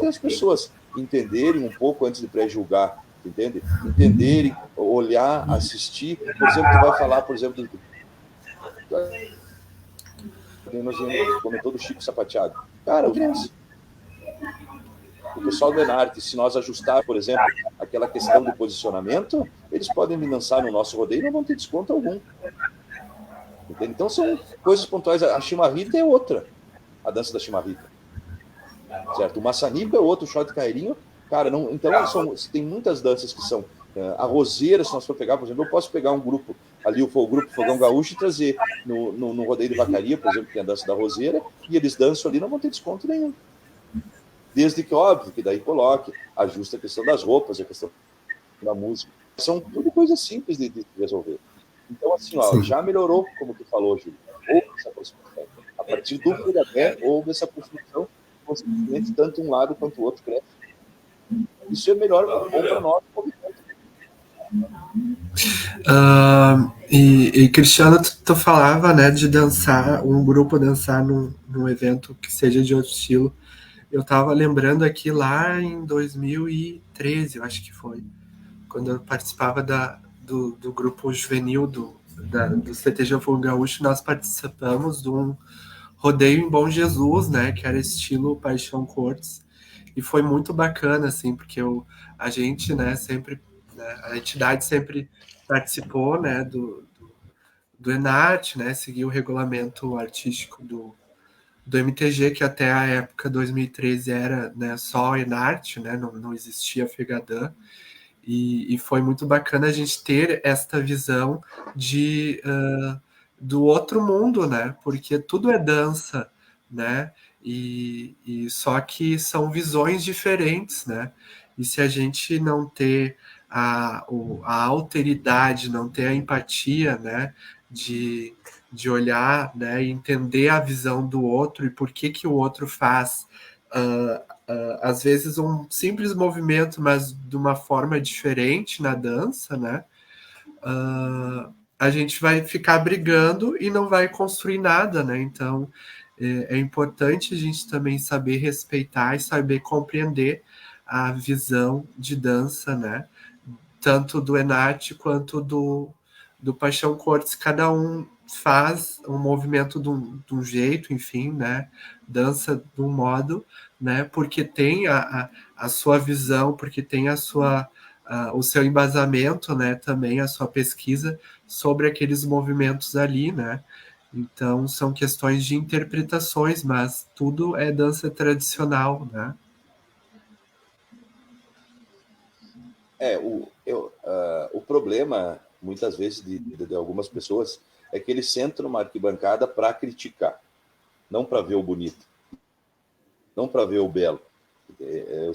é as pessoas entenderem um pouco antes de pré-julgar, entende? Entenderem, olhar, assistir. Por exemplo, tu vai falar, por exemplo, nós comentou do Chico Sapateado. Cara, o pessoal do Enarte, se nós ajustar, por exemplo, aquela questão de posicionamento, eles podem me lançar no nosso rodeio e não vão ter desconto algum. Entende? Então são coisas pontuais. A chimarrita é outra, a dança da chimarrita. Certo? O maçanico é outro, o shot carreirinho. Cara, não, então tem muitas danças que são a roseira, se nós for pegar, por exemplo, eu posso pegar um grupo ali, o grupo Fogão Gaúcho, e trazer no rodeio de vacaria, por exemplo, que tem a dança da roseira, e eles dançam ali, não vão ter desconto nenhum. Desde que, óbvio, que daí coloque, ajusta a questão das roupas, a questão da música. São tudo coisas simples de resolver. Então, assim, já melhorou, como tu falou, Júlio. Houve essa aproximação. A partir do Fegabé, houve essa aproximação, consequentemente, tanto um lado quanto o outro cresce. Isso é melhor para nós, Cristiano, tu falava, né, de dançar, um grupo dançar num evento que seja de outro estilo. Eu tava lembrando aqui lá em 2013, eu acho que foi, quando eu participava do grupo juvenil do CTG Fogo Gaúcho, nós participamos de um rodeio em Bom Jesus, né, que era estilo Paixão Cortes, e foi muito bacana, assim, porque a gente, né, sempre, né, a entidade sempre participou, né, do Enarte, né, seguiu o regulamento artístico do MTG, que até a época 2013 era, né, só Enarte, né, não existia Fegadã, e foi muito bacana a gente ter esta visão do outro mundo, né, porque tudo é dança, né, e só que são visões diferentes, né, e se a gente não ter a alteridade, não ter a empatia, né, de olhar, né, e entender a visão do outro e por que o outro faz, às vezes um simples movimento, mas de uma forma diferente na dança, né, a gente vai ficar brigando e não vai construir nada, né, então é importante a gente também saber respeitar e saber compreender a visão de dança, né, tanto do Enarte quanto do Paixão Cortes. Cada um faz um movimento de um jeito, enfim, né, dança de um modo, né, porque tem a sua visão, porque tem o seu embasamento, né, também a sua pesquisa sobre aqueles movimentos ali, né. Então são questões de interpretações, mas tudo é dança tradicional, né. O problema, muitas vezes, de algumas pessoas, é que eles sentam numa arquibancada para criticar, não para ver o bonito, não para ver o belo. Eu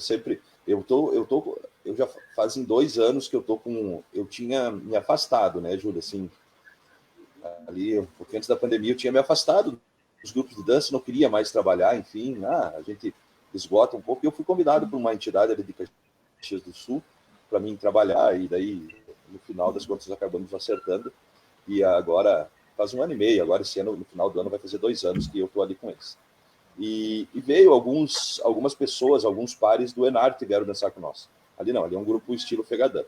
já fazem 2 anos que eu tinha me afastado, né, Júlia, assim, ali, um pouquinho antes da pandemia, eu tinha me afastado dos grupos de dança, não queria mais trabalhar, enfim, a gente esgota um pouco, e eu fui convidado por uma entidade ali de Caxias do Sul para mim trabalhar, e daí, no final das contas, acabamos acertando, e agora faz 1 ano e meio, agora esse ano, no final do ano, vai fazer 2 anos que eu estou ali com eles. E veio algumas pessoas, alguns pares do Enarte vieram dançar com nós. Ali não, ali é um grupo estilo Fegadã.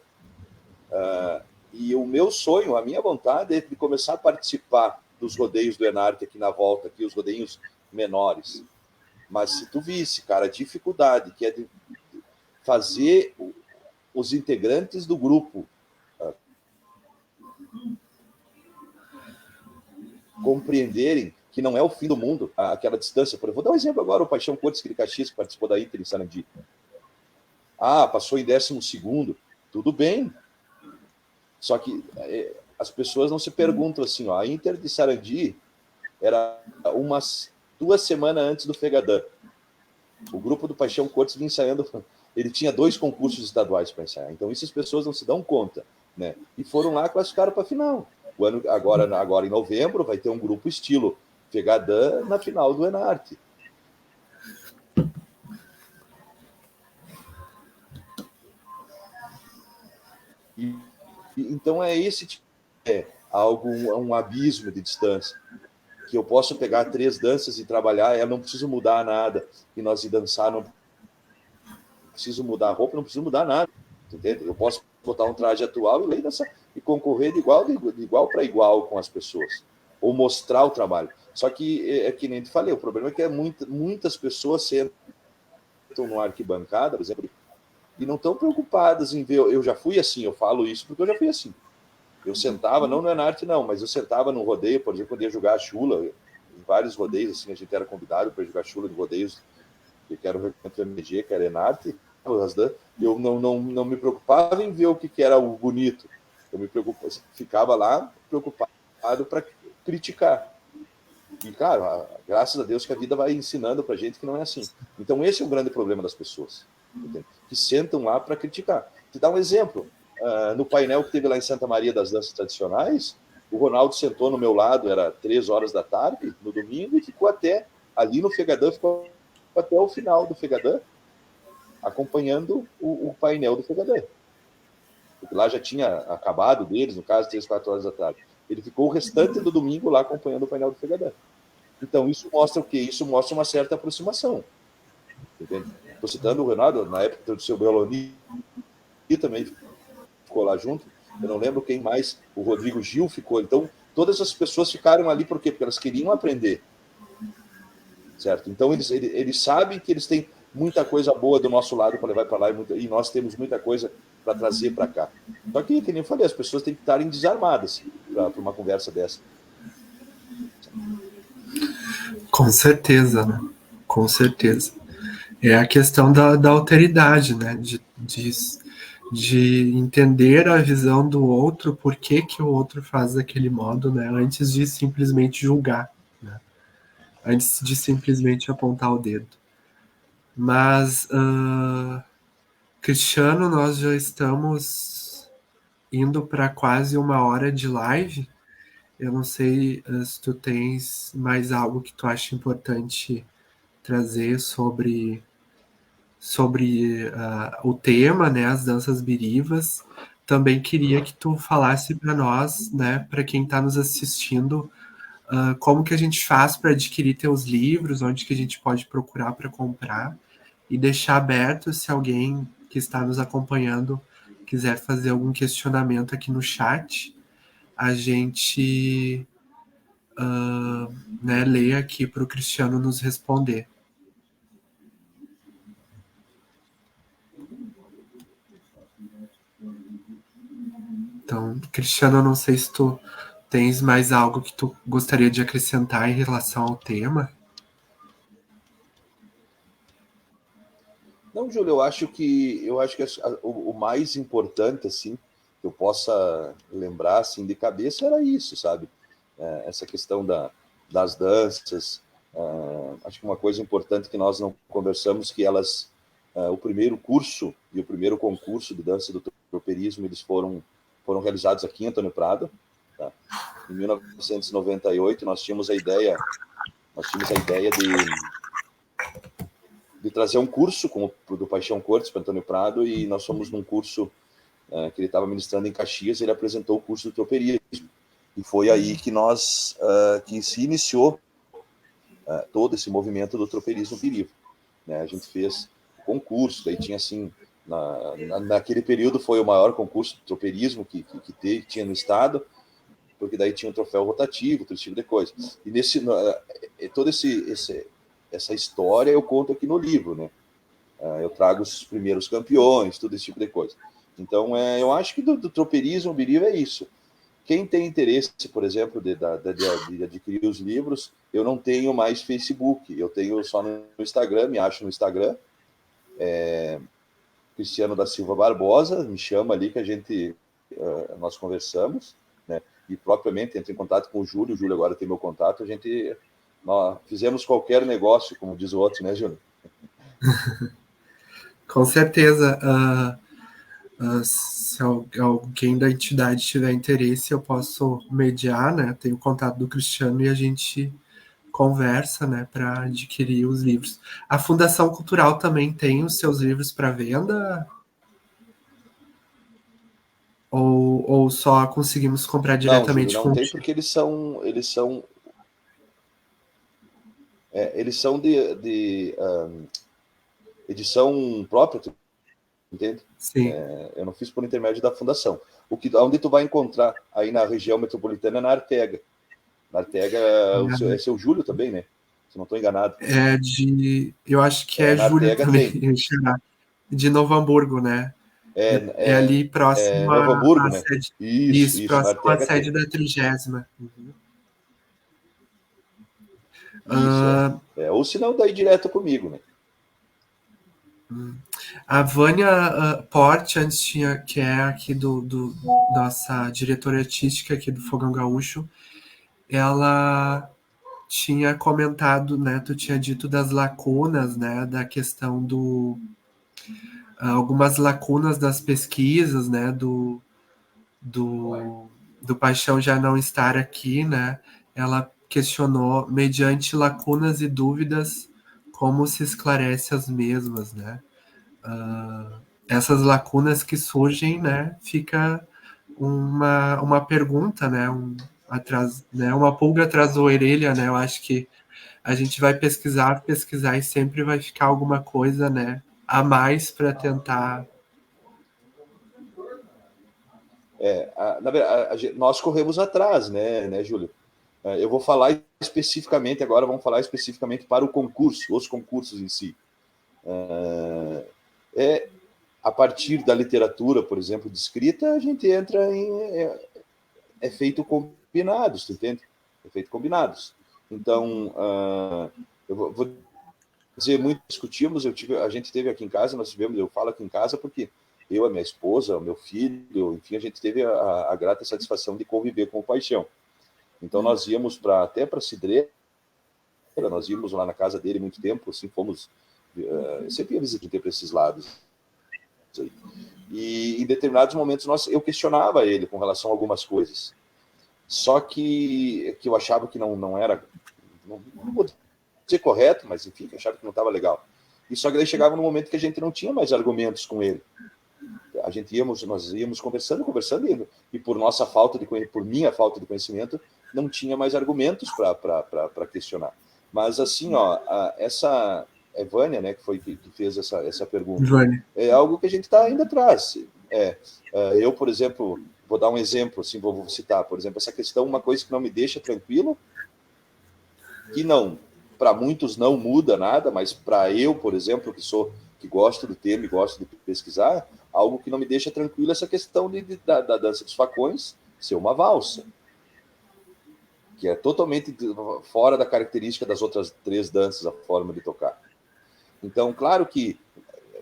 E o meu sonho, a minha vontade é de começar a participar dos rodeios do Enarte aqui na volta, aqui, os rodeios menores. Mas se tu visse, cara, a dificuldade que é de fazer os integrantes do grupo compreenderem que não é o fim do mundo, aquela distância. Vou dar um exemplo agora, o Paixão Cortes de Caxias, que participou da Inter em Sarandi. Passou em 12º, tudo bem. Só que as pessoas não se perguntam assim, a Inter de Sarandi era umas 2 semanas antes do Fegadã. O grupo do Paixão Cortes vinha ensaiando, ele tinha 2 concursos estaduais para ensaiar. Então, isso as pessoas não se dão conta, né? E foram lá, classificaram para a final. Agora em novembro vai ter um grupo estilo Fegadã na final do Enarte. Então um abismo de distância, que eu posso pegar 3 danças e trabalhar, eu não preciso mudar nada, e nós ir dançar, não preciso mudar a roupa, não preciso mudar nada, entende? Eu posso botar um traje atual e dançar, e concorrer de igual para igual com as pessoas, ou mostrar o trabalho. Só que, que nem te falei, o problema é que muitas pessoas sentam no arquibancada, por exemplo, e não estão preocupadas em ver. Eu já fui assim, eu falo isso porque eu já fui assim. Eu sentava, não na arte não, mas eu sentava no rodeio, por exemplo, quando ia jogar a chula, em vários rodeios, assim, a gente era convidado para jogar chula de rodeios, que era o MG, que era Enarte, eu não me preocupava em ver o que era o bonito, eu ficava lá preocupado para criticar. E, cara, graças a Deus que a vida vai ensinando pra gente que não é assim. Então esse é o grande problema das pessoas, entende? Que sentam lá para criticar. Te dar um exemplo, no painel que teve lá em Santa Maria das danças tradicionais, o Ronaldo sentou no meu lado, era 3 horas da tarde, no domingo, e ficou até, ali no Fegadã, ficou até o final do Fegadã, acompanhando o painel do Fegadã. Porque lá já tinha acabado deles, no caso, 3, 4 horas da tarde. Ele ficou o restante do domingo lá acompanhando o painel do Fegadã. Então, isso mostra o quê? Isso mostra uma certa aproximação. Estou citando o Renato, na época do seu Beloni, também ficou lá junto. Eu não lembro quem mais, o Rodrigo Gil ficou. Então, todas as pessoas ficaram ali por quê? Porque elas queriam aprender. Certo? Então, eles sabem que eles têm muita coisa boa do nosso lado para levar para lá e nós temos muita coisa para trazer para cá. Só que, nem eu falei, as pessoas têm que estarem desarmadas para uma conversa dessa. Com certeza, né? Com certeza. É a questão da alteridade, né? De entender a visão do outro, por que o outro faz daquele modo, né? Antes de simplesmente julgar, né? Antes de simplesmente apontar o dedo. Mas, Cristiano, nós já estamos indo para quase 1 hora de live. Eu não sei se tu tens mais algo que tu acha importante trazer sobre o tema, né, as danças birivas. Também queria que tu falasse para nós, né, para quem está nos assistindo, como que a gente faz para adquirir teus livros, onde que a gente pode procurar para comprar, e deixar aberto se alguém que está nos acompanhando quiser fazer algum questionamento aqui no chat, a gente né, lê aqui para o Cristiano nos responder. Então, Cristiano, eu não sei se tu tens mais algo que tu gostaria de acrescentar em relação ao tema. Não, Júlio, eu acho que o mais importante, assim, que eu possa lembrar, assim, de cabeça era isso, sabe? Essa questão das danças. Acho que uma coisa importante que nós não conversamos, que o primeiro curso e o primeiro concurso de dança do tropeirismo, eles foram realizados aqui em Antônio Prado, tá? Em 1998, nós tínhamos a ideia de trazer um curso como do Paixão Cortes para Antônio Prado, e nós fomos num curso que ele estava ministrando em Caxias, ele apresentou o curso do tropeirismo, e foi aí que que se iniciou todo esse movimento do tropeirismo birivo, né? A gente fez concurso, daí tinha assim, naquele período foi o maior concurso de tropeirismo que tinha no estado, porque daí tinha um troféu rotativo, todo tipo de coisa. E toda essa história eu conto aqui no livro, né? Eu trago os primeiros campeões, todo esse tipo de coisa. Então, eu acho que do tropeirismo birivo é isso. Quem tem interesse, por exemplo, de adquirir os livros, eu não tenho mais Facebook, eu tenho só no Instagram, me acho no Instagram, Cristiano da Silva Barbosa, me chama ali que nós conversamos, né? E propriamente entra em contato com o Júlio agora tem meu contato, nós fizemos qualquer negócio, como diz o outro, né, Júlio? Com certeza. Se alguém da entidade tiver interesse, eu posso mediar, né? Tenho o contato do Cristiano e a gente conversa, né, para adquirir os livros. A Fundação Cultural também tem os seus livros para venda? Ou só conseguimos comprar Não, Júlio, diretamente não com o tem, Chico? porque eles são de edição própria, tu entende? Sim. Eu não fiz por intermédio da fundação. Onde tu vai encontrar aí na região metropolitana é na Artega. Na Artega é seu Júlio também, né? Se não estou enganado. Eu acho que é Na Júlio Artega também, tem. de Novo Hamburgo, né? É, É é, ali próximo Novo à Hamburgo, né? sede. Isso, Isso, na próximo à Artega sede tem. da 30ª. Isso, ou se não, daí direto comigo, né? A Vânia Porte, antes tinha, que é aqui nossa diretora artística aqui do Fogão Gaúcho, ela tinha comentado, né? Tu tinha dito das lacunas, né? Da questão algumas lacunas das pesquisas, né? Do Paixão já não estar aqui, né? Ela questionou, mediante lacunas e dúvidas, como se esclarece as mesmas, né? Essas lacunas que surgem, né? Fica uma pergunta, né? Uma pulga atrás da orelha, né? Eu acho que a gente vai pesquisar e sempre vai ficar alguma coisa, né? A mais para tentar. Na verdade, nós corremos atrás, né, Júlio? Eu vou falar especificamente, agora vamos falar especificamente para o concurso, os concursos em si. A partir da literatura, por exemplo, de escrita, a gente entra em. É feito combinados, tu entende? É feito combinados. Então, eu vou dizer, muito discutimos, a gente teve aqui em casa, eu falo aqui em casa porque eu, a minha esposa, o meu filho, enfim, a gente teve a grata satisfação de conviver com o Paixão. Então, nós íamos até para Cidreira, nós íamos lá na casa dele muito tempo, assim, fomos. Sempre ia visitar para esses lados. E em determinados momentos eu questionava ele com relação a algumas coisas. Só que eu achava que não era, não vou dizer correto, mas enfim, eu achava que não estava legal. E só que daí chegava num momento que a gente não tinha mais argumentos com ele. Nós íamos conversando, e por nossa falta de por minha falta de conhecimento, não tinha mais argumentos para questionar. Mas assim, ó, essa Vânia, né, que fez essa pergunta, Vânia. é algo que a gente está indo atrás. Eu, por exemplo, vou dar um exemplo, assim, vou citar, por exemplo, essa questão, uma coisa que não me deixa tranquilo, que não, para muitos não muda nada, mas para eu, por exemplo, que gosto do tema e gosto de pesquisar, algo que não me deixa tranquilo é essa questão da dança dos facões ser uma valsa, que é totalmente fora da característica das outras 3 danças, a forma de tocar. Então, claro que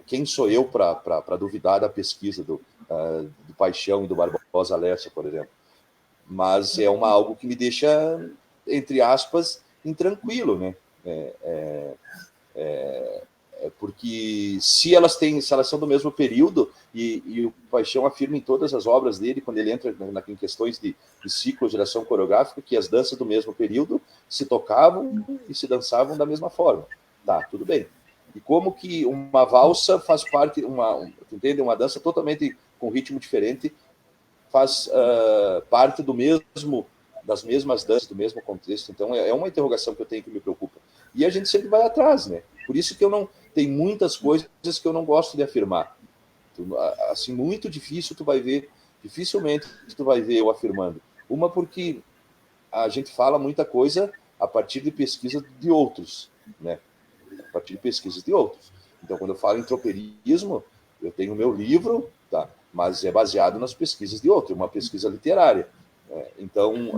quem sou eu para duvidar da pesquisa do Paixão e do Barbosa Lessa, por exemplo? Mas é algo que me deixa, entre aspas, intranquilo, né? Porque se elas são do mesmo período, e o Paixão afirma em todas as obras dele, quando ele entra em questões de ciclo, geração coreográfica, que as danças do mesmo período se tocavam e se dançavam da mesma forma. Tá, tudo bem. E como que uma valsa faz parte, entende? Uma dança totalmente com ritmo diferente, faz parte das mesmas danças, do mesmo contexto. Então, é uma interrogação que eu tenho que me preocupa. E a gente sempre vai atrás, né? Por isso que tem muitas coisas que eu não gosto de afirmar. Assim, muito difícil dificilmente tu vai ver eu afirmando. Uma, porque a gente fala muita coisa a partir de pesquisa de outros, né? A partir de pesquisas de outros. Então, quando eu falo em tropeirismo, eu tenho o meu livro, tá? Mas é baseado nas pesquisas de outro, uma pesquisa literária. Então,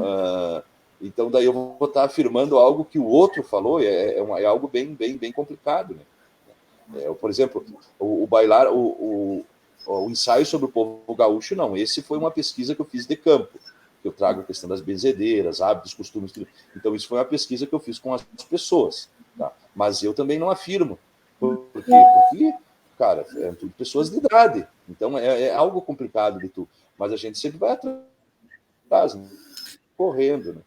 daí eu vou estar afirmando algo que o outro falou, é algo bem complicado, né? Por exemplo, o bailar, o ensaio sobre o povo gaúcho, não. Esse foi uma pesquisa que eu fiz de campo, que eu trago a questão das benzedeiras, hábitos, costumes. Então, isso foi uma pesquisa que eu fiz com as pessoas. Tá? Mas eu também não afirmo. Por quê? Porque, cara, tudo pessoas de idade. Então é algo complicado de tu, mas a gente sempre vai atrás, né? Correndo, né?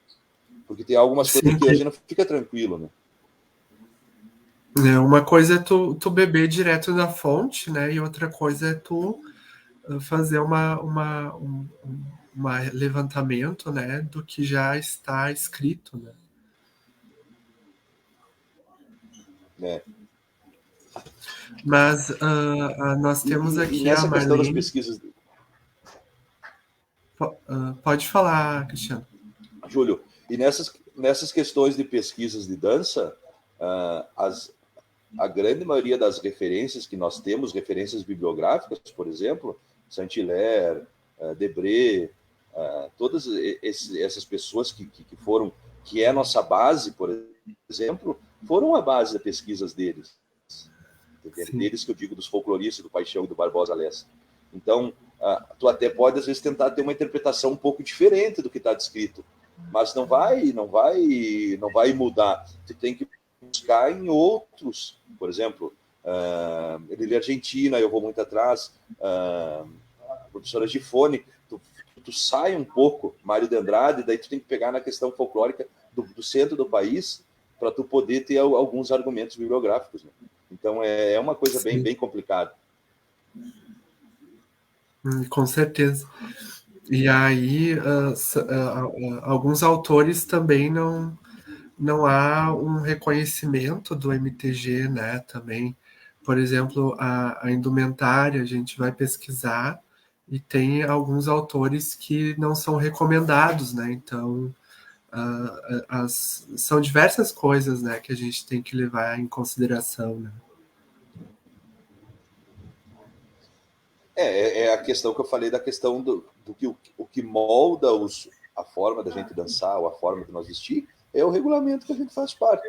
Porque tem algumas Sim, coisas que a gente não fica tranquilo, né? uma coisa é tu beber direto da fonte, né? E outra coisa é tu fazer uma levantamento, né, do que já está escrito, né? É. Mas nós temos E aqui a nessa questão das Marlene. pesquisas, Pode falar, Cristiano. Júlio, e nessas questões de pesquisas de dança, a grande maioria das referências que nós temos, referências bibliográficas, por exemplo, Saint-Hilaire, Debré, todas essas pessoas que foram, que é a nossa base, por exemplo, foram a base das pesquisas deles. Deles que eu digo, dos folcloristas, do Paixão e do Barbosa Lessa. Então, tu até pode, às vezes, tentar ter uma interpretação um pouco diferente do que está descrito, mas não vai mudar. Tu tem que buscar em outros, por exemplo, ele é Argentina, eu vou muito atrás, a professora Gifone, tu sai um pouco, Mário de Andrade, daí tu tem que pegar na questão folclórica do centro do país para tu poder ter alguns argumentos bibliográficos, né? Então é uma coisa bem, bem complicada. Com certeza. E aí, alguns autores também não há um reconhecimento do MTG, né? Também, por exemplo, a indumentária, a gente vai pesquisar e tem alguns autores que não são recomendados, né? Então, são diversas coisas, né, que a gente tem que levar em consideração, né? É a questão que eu falei da questão do que o que molda a forma da gente dançar ou a forma de nós vestir é o regulamento que a gente faz parte.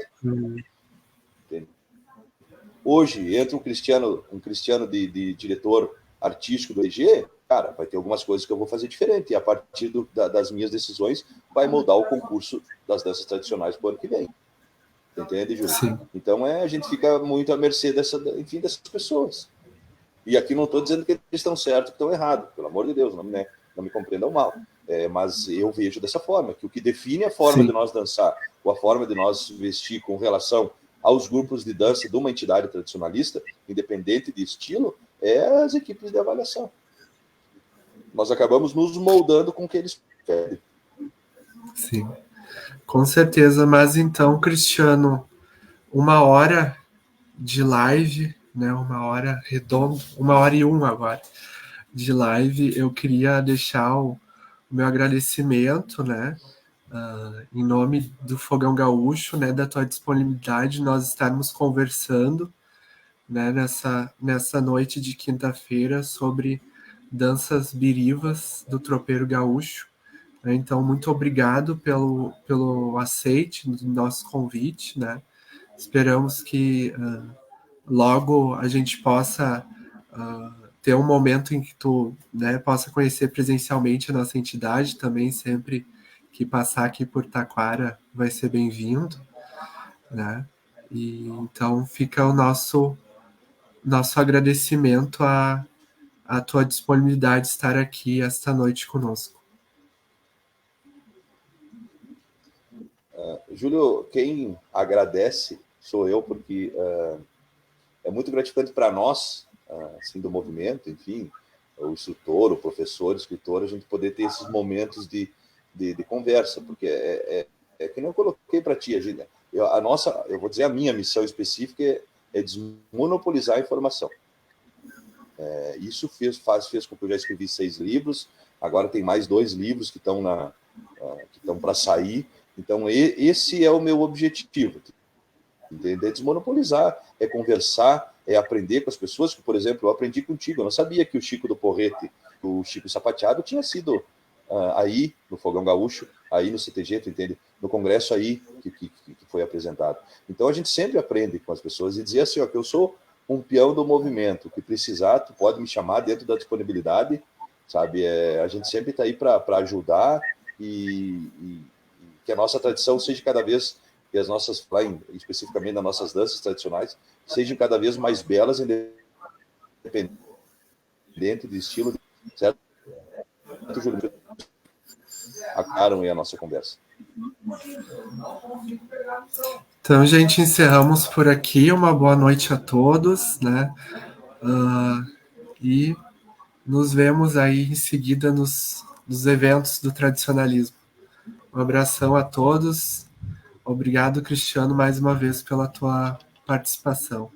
Hoje, entra um cristiano de diretor artístico do EG, cara, vai ter algumas coisas que eu vou fazer diferente. E a partir das minhas decisões, vai moldar o concurso das danças tradicionais para o ano que vem. Entende, Júlio? Sim. Então, a gente fica muito à mercê dessas pessoas. E aqui não estou dizendo que eles estão certos, que estão errados. Pelo amor de Deus, não me compreendam mal. Mas eu vejo dessa forma, que o que define a forma de nós dançar, ou a forma de nós vestir com relação aos grupos de dança de uma entidade tradicionalista, independente de estilo, é as equipes de avaliação. Nós acabamos nos moldando com o que eles pedem. Sim, com certeza. Mas então, Cristiano, 1 hora de live, né? 1 hora redonda, 1 hora e 1 agora de live. Eu queria deixar o meu agradecimento, né? Em nome do Fogão Gaúcho, né? Da tua disponibilidade, nós estarmos conversando, né? Nessa noite de quinta-feira sobre danças birivas do tropeiro gaúcho. Então, muito obrigado pelo aceite do nosso convite, né? Esperamos que logo a gente possa ter um momento em que tu, né, possa conhecer presencialmente a nossa entidade também. Sempre que passar aqui por Taquara vai ser bem-vindo, né? E então fica o nosso agradecimento à tua disponibilidade de estar aqui esta noite conosco. Júlio, quem agradece sou eu, porque é muito gratificante para nós, assim, do movimento, enfim, o instrutor, o professor, o escritor, a gente poder ter esses momentos de conversa, porque que nem eu coloquei para ti, eu vou dizer, a minha missão específica é desmonopolizar a informação. Isso fez com que eu já escrevi 6 livros, agora tem mais 2 livros que estão para sair. Então, esse é o meu objetivo, entender? Desmonopolizar, é conversar, é aprender com as pessoas. Que, por exemplo, eu aprendi contigo, eu não sabia que o Chico do Porrete, o Chico Sapateado, tinha sido aí no Fogão Gaúcho, aí no CTG, tu entende? No congresso aí que foi apresentado. Então, a gente sempre aprende com as pessoas e dizer assim, ó, que eu sou um peão do movimento, que precisar, tu pode me chamar dentro da disponibilidade, sabe? A gente sempre está aí para ajudar e que a nossa tradição seja cada vez, e as nossas, especificamente nas nossas danças tradicionais, sejam cada vez mais belas, independente independente de estilo, certo? Júlio, acabaram aí a nossa conversa. Então, gente, encerramos por aqui. Uma boa noite a todos, né? E nos vemos aí em seguida nos eventos do tradicionalismo. Um abração a todos. Obrigado, Cristiano, mais uma vez pela tua participação.